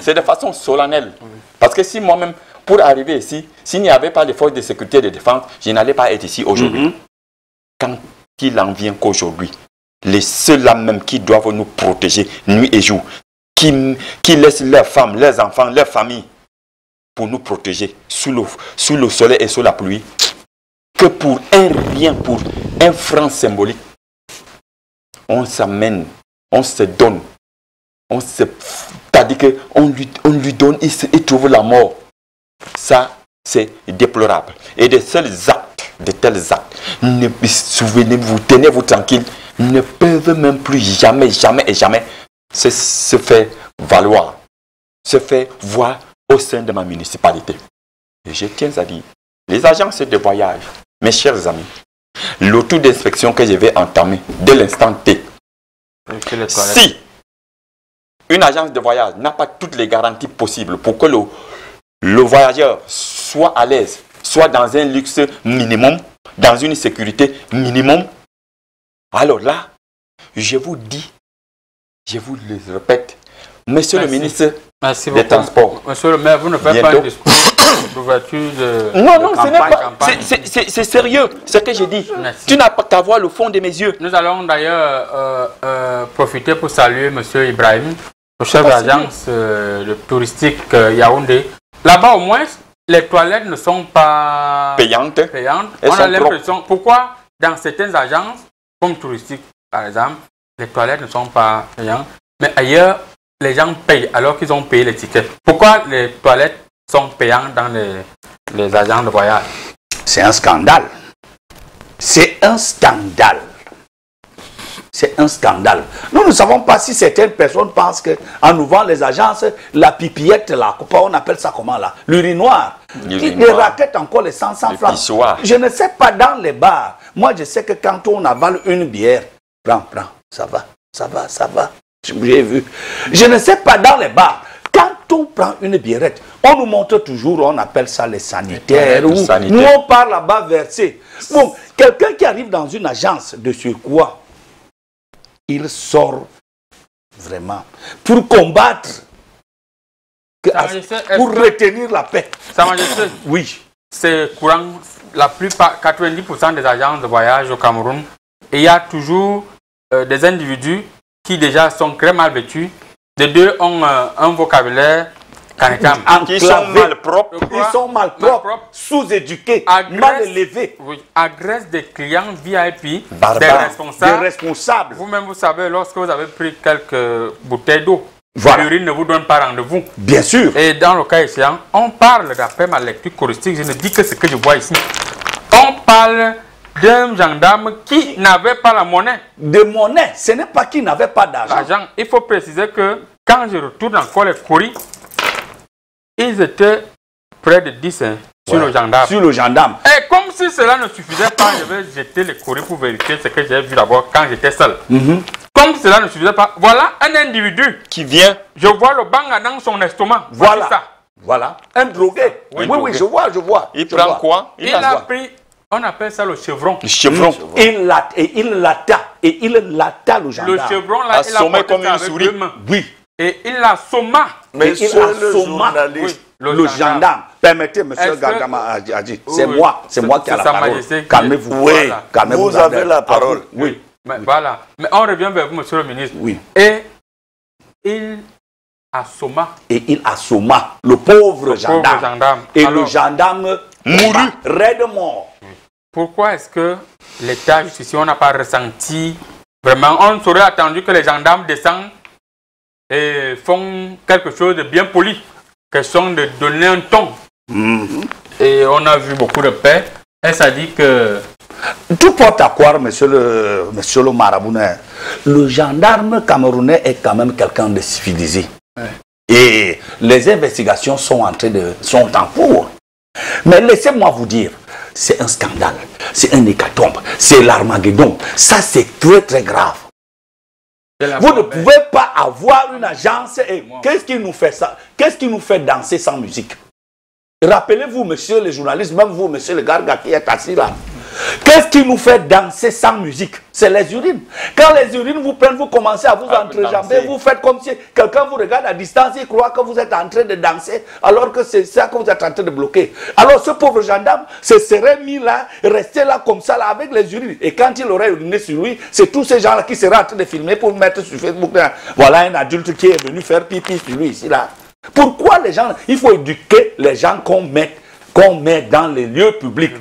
c'est de façon solennelle. Parce que si moi-même, pour arriver ici, s'il n'y avait pas les forces de sécurité et de défense, je n'allais pas être ici aujourd'hui. Quand il en vient qu'aujourd'hui, les ceux-là même qui doivent nous protéger nuit et jour, qui laissent leurs femmes, leurs enfants, leurs familles pour nous protéger sous le soleil et sous la pluie, que pour un rien, pour un franc symbolique, on s'amène, on se donne, c'est-à-dire qu'on lui donne, il trouve la mort. Ça, c'est déplorable. Et de tels actes, souvenez-vous, tenez-vous tranquille, ne peuvent même plus jamais se faire valoir, se faire voir au sein de ma municipalité. Et je tiens à dire, les agences de voyage, mes chers amis, l'auto d'inspection que je vais entamer dès l'instant T, si une agence de voyage n'a pas toutes les garanties possibles pour que le voyageur soit à l'aise, soit dans un luxe minimum, dans une sécurité minimum, alors là, je vous dis, je vous le répète, monsieur le ministre des Transports. Monsieur le maire, vous ne faites pas un discours d'ouverture de Non, de ce n'est pas. campagne. C'est sérieux, ce que j'ai dit. Merci. Tu n'as pas qu'à voir le fond de mes yeux. Nous allons d'ailleurs profiter pour saluer monsieur Ibrahim, le chef d'agence touristique Yaoundé. Là-bas, au moins, les toilettes ne sont pas Payantes. On a l'impression. Pourquoi dans certaines agences, comme touristiques par exemple, les toilettes ne sont pas payantes, mais ailleurs, les gens payent alors qu'ils ont payé les tickets. Pourquoi les toilettes sont payantes dans les agences de voyage? C'est un scandale. C'est un scandale. C'est un scandale. Nous ne savons pas si certaines personnes pensent qu'en ouvrant les agences, la pipillette là, on appelle ça comment là, l'urinoir, qui les raquette encore les 100 francs. Je ne sais pas dans les bars. Moi je sais que quand on avale une bière, prends, ça va. J'ai vu. Je ne sais pas dans les bars. Quand on prend une biérette, on nous montre toujours, on appelle ça les sanitaires. Nous on part là-bas verser. Bon, quelqu'un qui arrive dans une agence de surcroît, il sort vraiment pour combattre, pour retenir la paix. Sa Majesté, oui. C'est courant, la plupart, 90% des agences de voyage au Cameroun, et il y a toujours des individus qui déjà sont très mal vêtus. Les deux ont un vocabulaire qui sont malpropres. Ils sont malpropres, sous-éduqués, mal élevés. Oui, agressent des clients VIP, des responsables. Vous-même, vous savez, lorsque vous avez pris quelques bouteilles d'eau, voilà. L'urine ne vous donne pas rendez-vous. Bien sûr. Et dans le cas échéant, on parle, d'après ma lecture touristique, je ne dis que ce que je vois ici. On parle d'un gendarme qui n'avait pas la monnaie. De monnaie, ce n'est pas qu'il n'avait pas d'argent. Il faut préciser que quand je retourne encore les courriers, ils étaient près de 10 sur le gendarme. Sur le gendarme. Et comme si cela ne suffisait pas, je vais jeter les courriers pour vérifier ce que j'ai vu d'abord quand j'étais seul. Comme cela ne suffisait pas, voilà un individu qui vient. Je vois le banga dans son estomac. Voilà. Ça. Voilà. Un drogué. Oui, je vois. Il prend quoi? Il a pris, on appelle ça le chevron. Le chevron. Il l'atta le gendarme. Le chevron là, il a porté comme une avec souris. 2 mains. Oui. Et il l'assomma. Mais il assomma le gendarme. Permettez, monsieur Gardama a dit. C'est moi qui ai la parole. Calmez-vous. Oui, calmez-vous. Vous avez la parole. Oui. Mais voilà. Mais on revient vers vous, monsieur le ministre. Oui. Et il assomma. Et il assomma le pauvre gendarme. Et alors, le gendarme mourut. Raide mort. Pourquoi est-ce que l'État ici, on n'a pas ressenti vraiment, on aurait attendu que les gendarmes descendent et font quelque chose de bien poli, question de donner un ton. et on a vu beaucoup de paix. Et ça dit que... Tout porte à croire, monsieur le Marabounet, le gendarme camerounais est quand même quelqu'un de civilisé. Ouais. Et les investigations sont en cours. Mais laissez-moi vous dire, c'est un scandale, c'est un hécatombe, c'est l'Armageddon. Ça, c'est très très grave. Vous ne pouvez pas avoir une agence et qu'est-ce qui nous fait ça? Qu'est-ce qui nous fait danser sans musique? Rappelez-vous, monsieur les journalistes, même vous, monsieur le Garga qui est assis là. Qu'est-ce qui nous fait danser sans musique? C'est les urines. Quand les urines vous prennent, vous commencez à vous entrejamber, vous faites comme si quelqu'un vous regarde à distance et croit que vous êtes en train de danser, alors que c'est ça que vous êtes en train de bloquer. Alors ce pauvre gendarme se serait mis là, resté là comme ça, là, avec les urines. Et quand il aurait uriné sur lui, c'est tous ces gens-là qui seraient en train de filmer pour mettre sur Facebook. Là. Voilà un adulte qui est venu faire pipi sur lui ici, là. Pourquoi les gens... Il faut éduquer les gens qu'on met dans les lieux publics.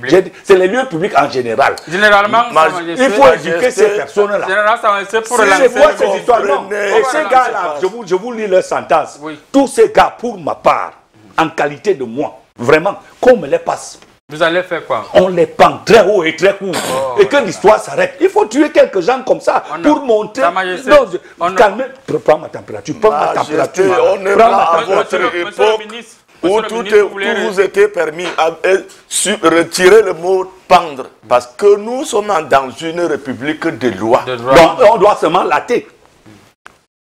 C'est les lieux publics en général. Généralement, il faut éduquer ces personnes-là. Généralement, c'est pour relancer ces histoires. Non. Et ces gars-là, je vous lis leur sentence. Oui. Tous ces gars, pour ma part, en qualité de moi, vraiment, qu'on me les passe. Vous allez faire quoi? On les pend très haut et très court. Et que l'histoire s'arrête. Il faut tuer quelques gens comme ça pour montrer. Non, calmez. Prends ma température. Prends ma température. On n'est pas à votre époque où tout vous était permis à retirer le mot pendre. Parce que nous sommes dans une république de loi. Donc on doit seulement latter.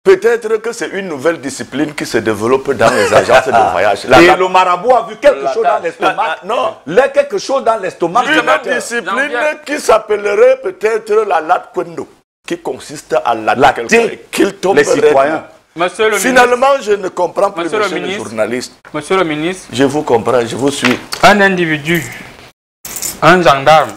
Peut-être que c'est une nouvelle discipline qui se développe dans les agences de voyage. Et le marabout a vu quelque chose dans l'estomac. Non. Quelque chose dans l'estomac. Une discipline qui s'appellerait peut-être la latte kwendo, qui consiste à latter qu'il tombe les citoyens. Finalement, je ne comprends plus, monsieur le journaliste. Monsieur le ministre. Je vous comprends, je vous suis. Un individu, un gendarme,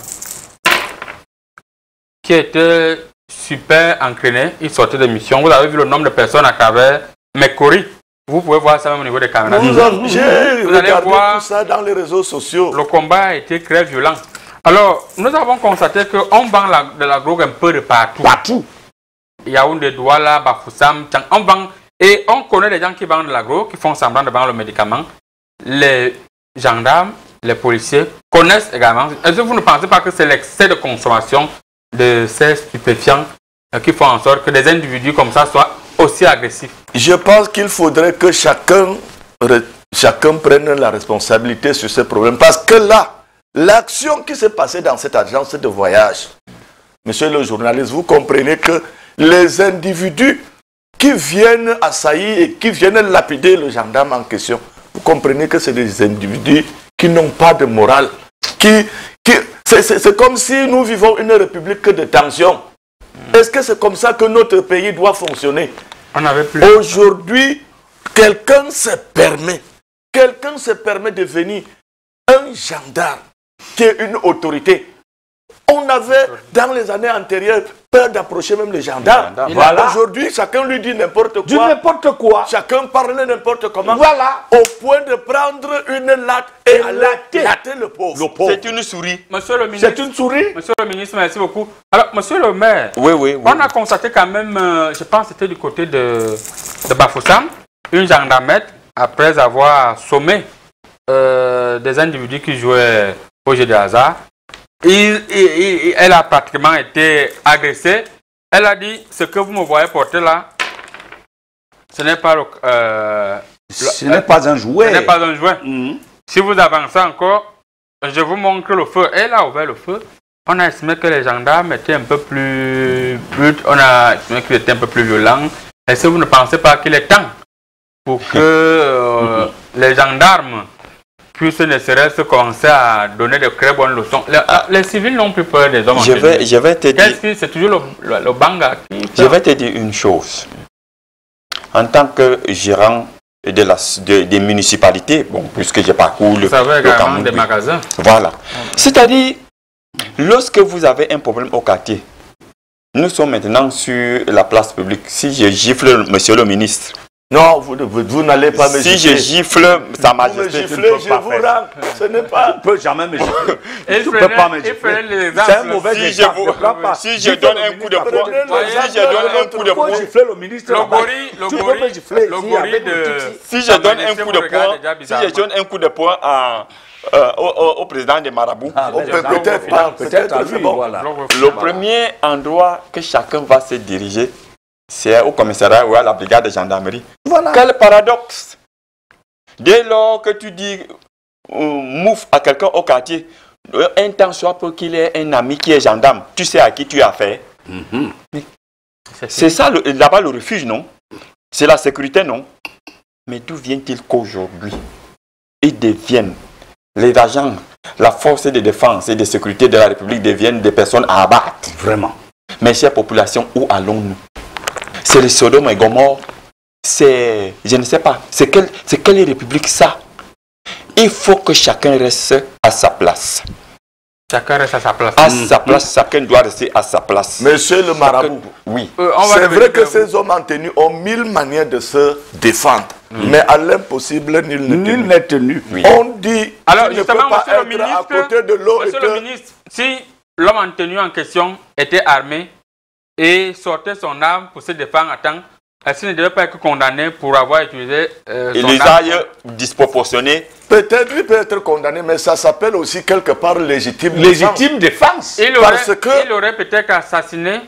qui était super entraîné, il sortait de mission. Vous avez vu le nombre de personnes à travers Mekori. Vous pouvez voir ça même au niveau des caméras. J'ai regardé tout ça dans les réseaux sociaux. Le combat a été très violent. Alors, nous avons constaté qu'on vend de la drogue un peu de partout. Partout. Yaoundé, Douala, Bafoussam, on vend. Et on connaît des gens qui vendent de la drogue, qui font semblant de vendre le médicament. Les gendarmes, les policiers connaissent également. Est-ce que vous ne pensez pas que c'est l'excès de consommation de ces stupéfiants qui font en sorte que des individus comme ça soient aussi agressifs? Je pense qu'il faudrait que chacun prenne la responsabilité sur ce problème. Parce que là, l'action qui s'est passée dans cette agence de voyage, monsieur le journaliste, vous comprenez que les individus qui viennent assaillir et qui viennent lapider le gendarme en question, vous comprenez que c'est des individus qui n'ont pas de morale. C'est comme si nous vivons une république de tension. Est-ce que c'est comme ça que notre pays doit fonctionner? Aujourd'hui, quelqu'un se permet de venir un gendarme qui est une autorité. On avait, dans les années antérieures, peur d'approcher même les gendarmes. Voilà. Aujourd'hui, chacun lui dit n'importe quoi. Du n'importe quoi. Chacun parle n'importe comment. Voilà. Au point de prendre une latte et latter le pauvre. C'est une souris. Monsieur le ministre. C'est une souris. Monsieur le ministre, merci beaucoup. Alors, monsieur le maire. Oui. On a constaté quand même, je pense que c'était du côté de Bafoussam, une gendarmette, après avoir sommé des individus qui jouaient au jeu de hasard. Elle a pratiquement été agressée. Elle a dit, ce que vous me voyez porter là, ce n'est pas ce n'est pas un jouet. Ce n'est pas un jouet. Si vous avancez encore, je vous montre le feu. Elle a ouvert le feu. On a estimé que les gendarmes étaient un peu plus on a estimé qu'ils étaient un peu plus violents. Est-ce que vous ne pensez pas qu'il est temps pour que les gendarmes puissent ne serait-ce commencer à donner de très bonnes leçons? Les civils n'ont plus peur des hommes. Je vais te dire. C'est toujours le banga qui... Je vais te dire une chose. En tant que gérant des municipalités, bon, puisque j'ai parcouru le Cameroun, des magasins. Voilà. C'est-à-dire, lorsque vous avez un problème au quartier, nous sommes maintenant sur la place publique. Si je gifle monsieur le ministre, non, vous n'allez pas me gifler. Si je gifle Sa Majesté, je vous rends. Ce n'est pas... Tu ne peux jamais me gifler. Tu ne peux pas me gifler. C'est un mauvais exemple. Si je donne un coup de poing, si je donne un coup de poing à au président des marabouts. On peut peut-être pas, peut-être c'est bon. Voilà. Le premier endroit que chacun va se diriger, c'est au commissariat ou à la brigade de gendarmerie. Voilà. Quel paradoxe! Dès lors que tu dis mouf à quelqu'un au quartier, un temps soit pour qu'il ait un ami qui est gendarme, tu sais à qui tu as affaire. C'est ça là-bas le refuge, non? C'est la sécurité, non? Mais d'où vient-il qu'aujourd'hui, ils deviennent, les agents, la force de défense et de sécurité de la République deviennent des personnes à abattre? Vraiment. Mes chères populations, où allons-nous? C'est le Sodome et Gomorrhe. C'est, je ne sais pas, c'est quelle république ça? Il faut que chacun reste à sa place. Chacun reste à sa place. À sa place, chacun doit rester à sa place. Monsieur le marabout, oui. c'est vrai que ces hommes en tenue ont 1000 manières de se défendre. Mais à l'impossible, nul n'est tenu. Oui. On dit Alors, qu'il ne peut justement, pas monsieur le être à ministre, côté de l'eau. monsieur le ministre, si l'homme en tenue en question était armé et sortait son arme pour se défendre à temps, est-ce qu'il ne devait pas être condamné pour avoir utilisé Et son l'usage arme disproportionné. Peut-être il peut être condamné, mais ça s'appelle aussi quelque part légitime défense. Il aurait peut-être assassiné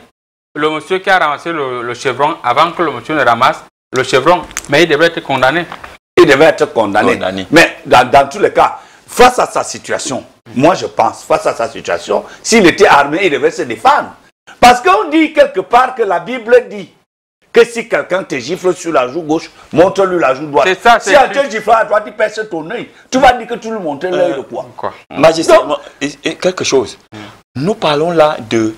le monsieur qui a ramassé le chevron avant que le monsieur ne ramasse le chevron, mais il devrait être condamné. Il devait être condamné. Mais dans tous les cas, face à sa situation, moi je pense, face à sa situation, s'il était armé, il devait se défendre. Parce qu'on dit quelque part que la Bible dit que si quelqu'un te gifle sur la joue gauche, montre-lui la joue droite. C'est ça, si on te gifle à droite, il perce ton œil. Tu vas dire que tu lui montres l'œil de quoi? Majesté, quelque chose. Nous parlons là de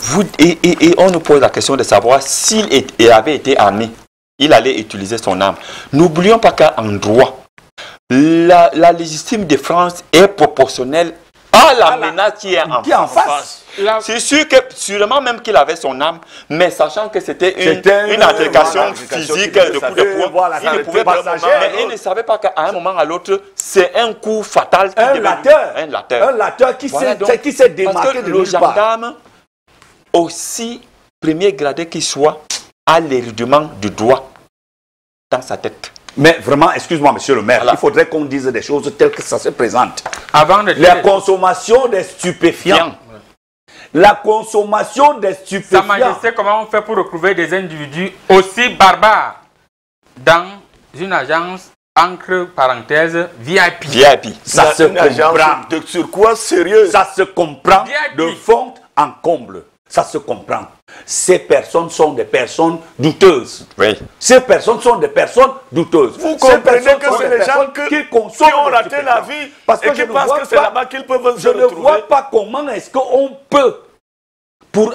vous et on nous pose la question de savoir s'il avait été armé, il allait utiliser son arme. N'oublions pas qu'en droit, la légitime défense est proportionnelle à la menace qui est en face. C'est sûr que, sûrement même qu'il avait son arme, mais sachant que c'était une altercation physique de coup de poing, il ne pouvait pas, mais il ne savait pas qu'à un moment à l'autre, c'est un coup fatal. Un lateur qui s'est démarqué de le gendarme, aussi premier gradé qu'il soit, a les rudiments du droit dans sa tête. Mais vraiment, excuse-moi, monsieur le maire, voilà. Il faudrait qu'on dise des choses telles que ça se présente. Avant de la consommation des stupéfiants. La consommation des stupéfiants. Sa Majesté, comment on fait pour retrouver des individus aussi barbares dans une agence entre parenthèses VIP? VIP. Ça se comprend. De surcroît sérieux. Ça se comprend VIP. De fond en comble. Ça se comprend. Ces personnes sont des personnes douteuses. Oui. Ces personnes sont des personnes douteuses. Vous comprenez que c'est les gens qui ont raté la vie parce que je pense que c'est là-bas qu'ils peuvent se retrouver. Je ne vois pas comment est-ce qu'on peut, pour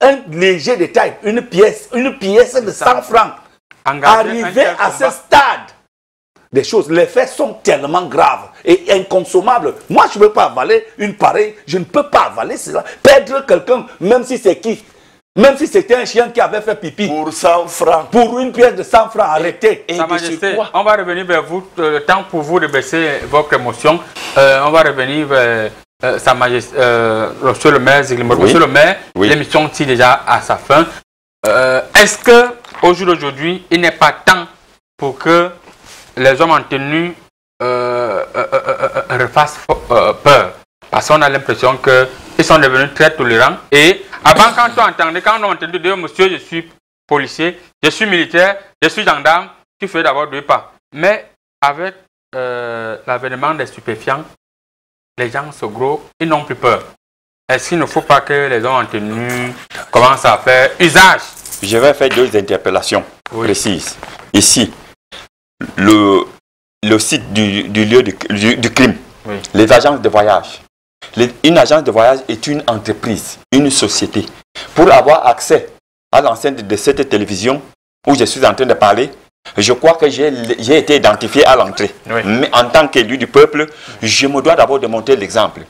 un léger détail, une pièce de 100 francs, arriver à ce stade. Des choses, les faits sont tellement graves et inconsommables. Moi, je ne peux pas avaler une pareille, je ne peux pas avaler cela. Perdre quelqu'un, même si c'est qui, même si c'était un chien qui avait fait pipi. Pour 100 francs. Pour une pièce de 100 francs, arrêtez. Sa Majesté, on va revenir vers vous, le temps pour vous de baisser votre émotion. On va revenir vers Sa Majesté, Monsieur le maire, Monsieur le maire, l'émission tire déjà à sa fin. Est-ce que au jour d'aujourd'hui, il n'est pas temps pour que les hommes en tenue refassent peur? Parce qu'on a l'impression qu'ils sont devenus très tolérants. Et avant, quand on entendait dire, monsieur, je suis policier, je suis militaire, je suis gendarme, tu fais d'abord 2 pas. Mais avec l'avènement des stupéfiants, les gens se gros, ils n'ont plus peur. Est-ce qu'il ne faut pas que les hommes en tenue commencent à faire usage? Je vais faire 2 interpellations précises. Ici, le site du lieu du crime, les agences de voyage. Une agence de voyage est une entreprise, une société. Pour avoir accès à l'enceinte de cette télévision où je suis en train de parler, je crois que j'ai été identifié à l'entrée. Mais en tant qu'élu du peuple, je me dois d'abord de montrer l'exemple.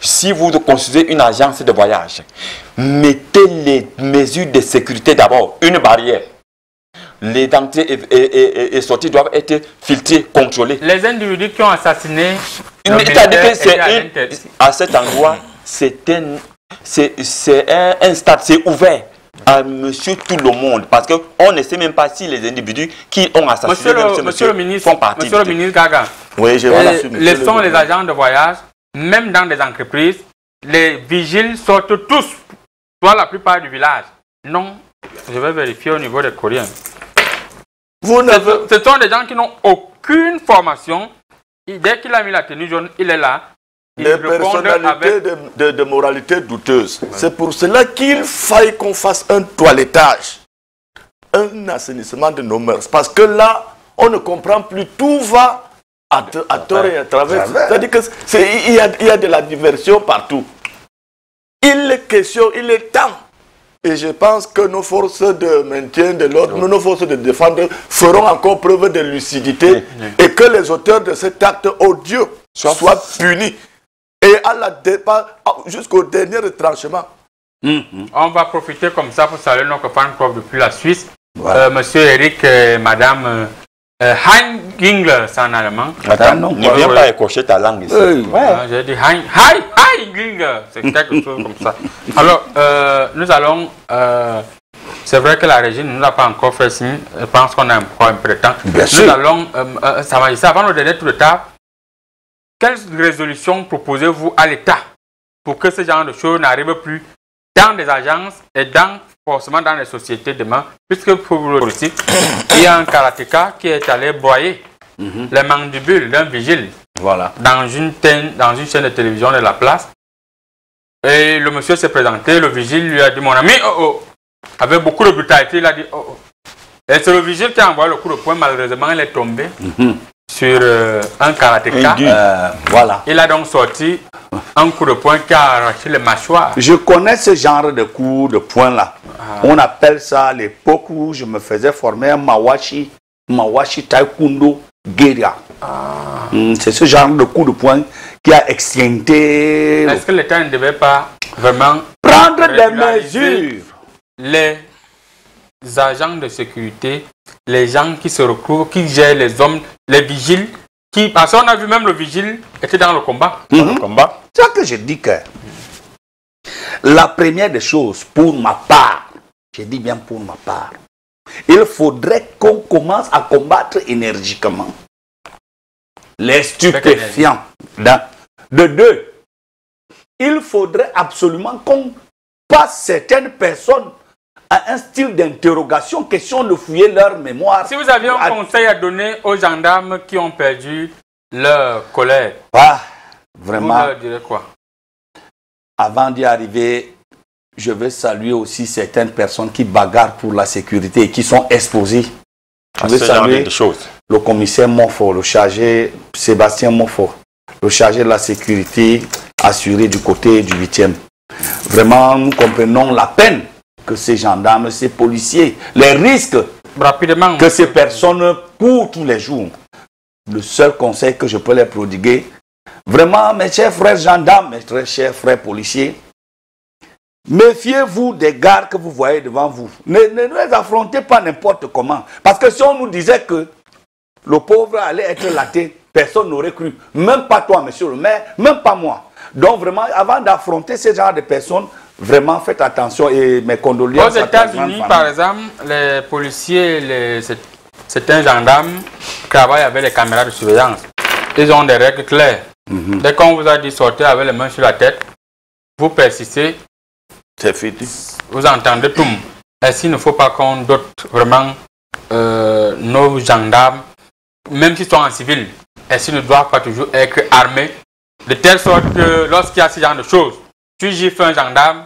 Si vous constituez une agence de voyage, mettez les mesures de sécurité d'abord, une barrière. Les entrées et sorties doivent être filtrées, contrôlées. Les individus qui ont assassiné à cet endroit, c'est un stade, c'est ouvert à monsieur tout le monde, parce qu'on ne sait même pas si les individus qui ont assassiné monsieur le ministre, Monsieur le ministre Gaga, Oui, je voilà, monsieur laissons les agents de voyage, même dans des entreprises, les vigiles sortent tous, soit la plupart du village. Non, je vais vérifier au niveau des Coréens. Ce sont des gens qui n'ont aucune formation. Dès qu'il a mis la tenue jaune, il est là. Des personnalités de moralité douteuse. Ouais. C'est pour cela qu'il faille qu'on fasse un toilettage, un assainissement de nos mœurs. Parce que là, on ne comprend plus. Tout va à tort et à travers. C'est-à-dire qu'il y a de la diversion partout. Il est question, il est temps. Et je pense que nos forces de maintien de l'ordre, nos forces de défense feront encore preuve de lucidité et que les auteurs de cet acte odieux soient punis. Et à la jusqu'au dernier retranchement. On va profiter comme ça pour saluer notre fan club depuis la Suisse. Voilà. Monsieur Eric et Madame Hein Gingler, c'est en allemand. Attends, non, ne viens pas écorcher ta langue ici. J'ai dit Hein Gingler, c'est quelque chose comme ça. Alors, nous allons... c'est vrai que la régie ne nous a pas encore fait signe. Je pense qu'on a encore un peu de temps. Bien sûr. Nous allons... ça va avant le dernier tour de table. Quelles résolutions proposez-vous à l'État pour que ce genre de choses n'arrivent plus dans des agences et forcément dans les sociétés demain? Puisque pour le politique, il y a un karatéka qui est allé broyer les mandibules d'un vigile dans une chaîne de télévision de la place. Et le monsieur s'est présenté, le vigile lui a dit, mon ami, avec beaucoup de brutalité, il a dit, Et c'est le vigile qui a envoyé le coup de poing, malheureusement, il est tombé. Sur un karatéka. Voilà. Il a donc sorti un coup de poing qui a arraché les mâchoires. Je connais ce genre de coup de poing là. On appelle ça à l'époque où je me faisais former un Mawashi Taekwondo Guerilla. C'est ce genre de coup de poing qui a extincté. Est-ce que l'État ne devait pas vraiment prendre des mesures? Les agents de sécurité, les gens qui se recouvrent, qui gèrent les hommes, les vigiles, parce qu'on a vu même le vigile était dans le combat. C'est ça que je dis que la première des choses, pour ma part, je dis bien pour ma part, il faudrait qu'on commence à combattre énergiquement les stupéfiants. De deux, il faudrait absolument qu'on passe certaines personnes à un style d'interrogation, question de fouiller leur mémoire. Si vous aviez un conseil à donner aux gendarmes qui ont perdu leur collègue, vraiment, vous leur direz quoi? Avant d'y arriver, je veux saluer aussi certaines personnes qui bagarrent pour la sécurité et qui sont exposées. Je veux saluer le commissaire Monfort, le chargé Sébastien Monfort, le chargé de la sécurité assuré du côté du 8e. Vraiment, nous comprenons la peine que ces gendarmes, ces policiers, les risques que ces personnes courent tous les jours. Le seul conseil que je peux les prodiguer, vraiment, mes chers frères gendarmes, mes très chers frères policiers, méfiez-vous des gardes que vous voyez devant vous. Ne les affrontez pas n'importe comment. Parce que si on nous disait que le pauvre allait être laté, personne n'aurait cru. Même pas toi, monsieur le maire, même pas moi. Donc vraiment, avant d'affronter ce genre de personnes, vraiment faites attention et mes condoléances. Aux États-Unis, par exemple, les policiers, certains gendarmes travaillent avec les caméras de surveillance. Ils ont des règles claires. Dès qu'on vous a dit sortir avec les mains sur la tête, vous persistez. C'est fini. Vous entendez tout. Est-ce qu'il ne faut pas qu'on dote vraiment nos gendarmes, même s'ils sont en civil, est-ce qu'ils ne doivent pas toujours être armés, de telle sorte que lorsqu'il y a ce genre de choses, tu gifles un gendarme,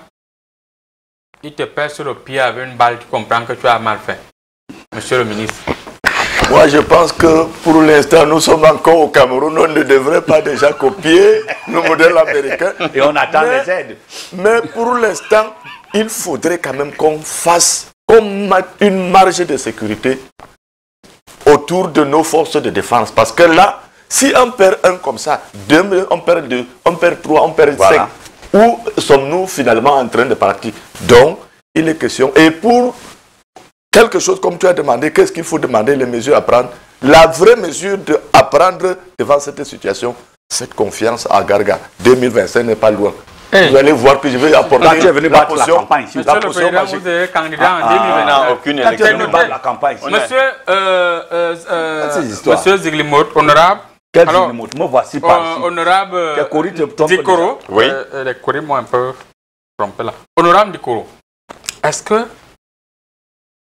il te pèse sur le pied avec une balle, tu comprends que tu as mal fait. Monsieur le ministre. Moi, je pense que pour l'instant, nous sommes encore au Cameroun. On ne devrait pas déjà copier le modèle américain. Et on attend les aides. Mais pour l'instant, il faudrait quand même qu'on mette une marge de sécurité autour de nos forces de défense. Parce que là, si on perd un comme ça, on perd deux, on perd trois, on perd cinq, où sommes-nous finalement en train de partir? Donc, il est question. Et pour quelque chose comme tu as demandé, qu'est-ce qu'il faut demander, les mesures à prendre? La vraie mesure à prendre devant cette situation, cette confiance à Garga. 2025 n'est pas loin. Vous allez voir que je vais apporter la potion. Monsieur le Président, vous êtes candidat en 2025. Aucune élection. Monsieur Ziglimot, honorable, Quel Alors, Junimoto? Me voici par ici. Honorable Tes coris te trompent Dikoro, Oui. Les coris m'ont un peu trompé là. Honorable Dikoro, est-ce que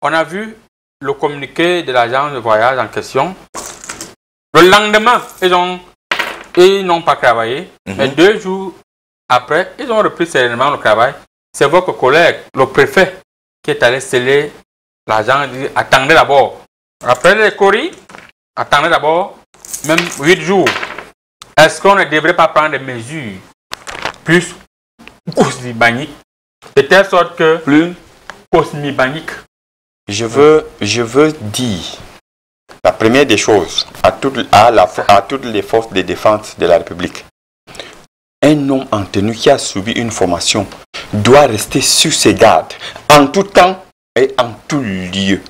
on a vu le communiqué de l'agence de voyage en question? Le lendemain, ils n'ont pas travaillé, mais 2 jours après, ils ont repris sérieusement le travail. C'est votre collègue, le préfet, qui est allé sceller l'agent. Il dit attendez d'abord. Après les coris, attendez d'abord, même 8 jours. Est-ce qu'on ne devrait pas prendre des mesures plus cosmibaniques, de telle sorte que plus cosmibaniques? Je veux dire la première des choses à toutes les forces de défense de la République. Un homme en tenue qui a subi une formation doit rester sur ses gardes en tout temps et en tout lieu.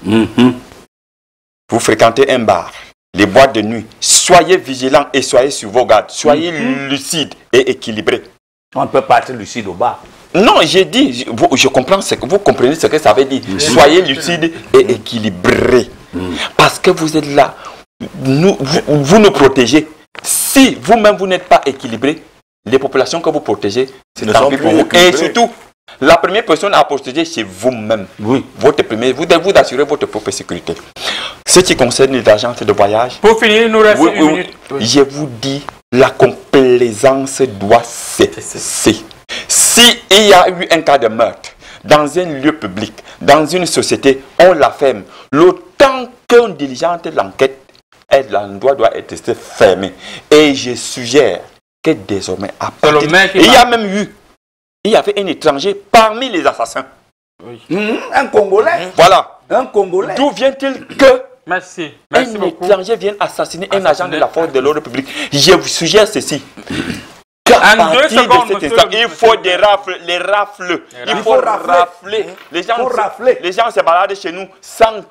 Vous fréquentez un bar, les boîtes de nuit, soyez vigilants et soyez sur vos gardes. Soyez lucides et équilibrés. On ne peut pas être lucide au bar. Non, j'ai dit, je comprends ce que vous comprenez ce que ça veut dire. Soyez lucides et équilibrés. Parce que vous êtes là, vous nous protégez. Si vous-même vous n'êtes pas équilibré, les populations que vous protégez, c'est tant pis pour vous. Et surtout, la première personne à protéger, c'est vous-même. Oui. Vous devez assurer votre propre sécurité. Ce qui concerne les agences de voyage. Pour finir, il nous reste une minute. Je vous dis, la complaisance doit cesser. S'il y a eu un cas de meurtre dans un lieu public, dans une société, on la ferme. Le temps qu'on diligente l'enquête, l'endroit doit être fermé. Et je suggère que désormais, à partir il y avait un étranger parmi les assassins. Un Congolais. Voilà. Un Congolais. D'où vient-il que Merci un beaucoup. étranger vienne assassiner un agent de la force de l'ordre public? Je vous suggère ceci. En 2 secondes, Il faut des rafles, les rafles. Il faut rafler. Les gens se baladent chez nous sans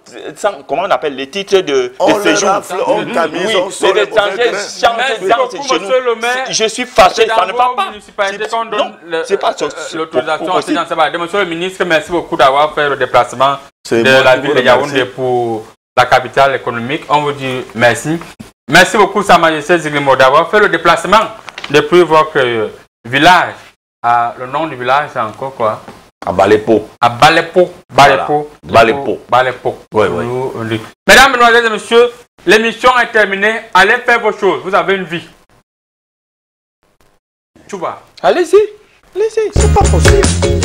comment on appelle les titres de séjour. On tamise, on sort les les mauvais étrangers grains. changent chez nous. Je suis fâché, ça ne part pas. Non, c'est pas l'autorisation à ces gens. Monsieur le ministre, merci beaucoup d'avoir fait le déplacement de la ville de Yaoundé pour la capitale économique. On vous dit merci. Merci beaucoup, Sa Majesté Zigimo, d'avoir fait le déplacement depuis votre village. Le nom du village, c'est encore quoi? À Balepo. À Balepo. Balepo. Balepo. Balepo. Oui, oui. Mesdames, Mesdemoiselles et Messieurs, l'émission est terminée. Allez faire vos choses. Vous avez une vie. Chouba. Allez-y. C'est pas possible.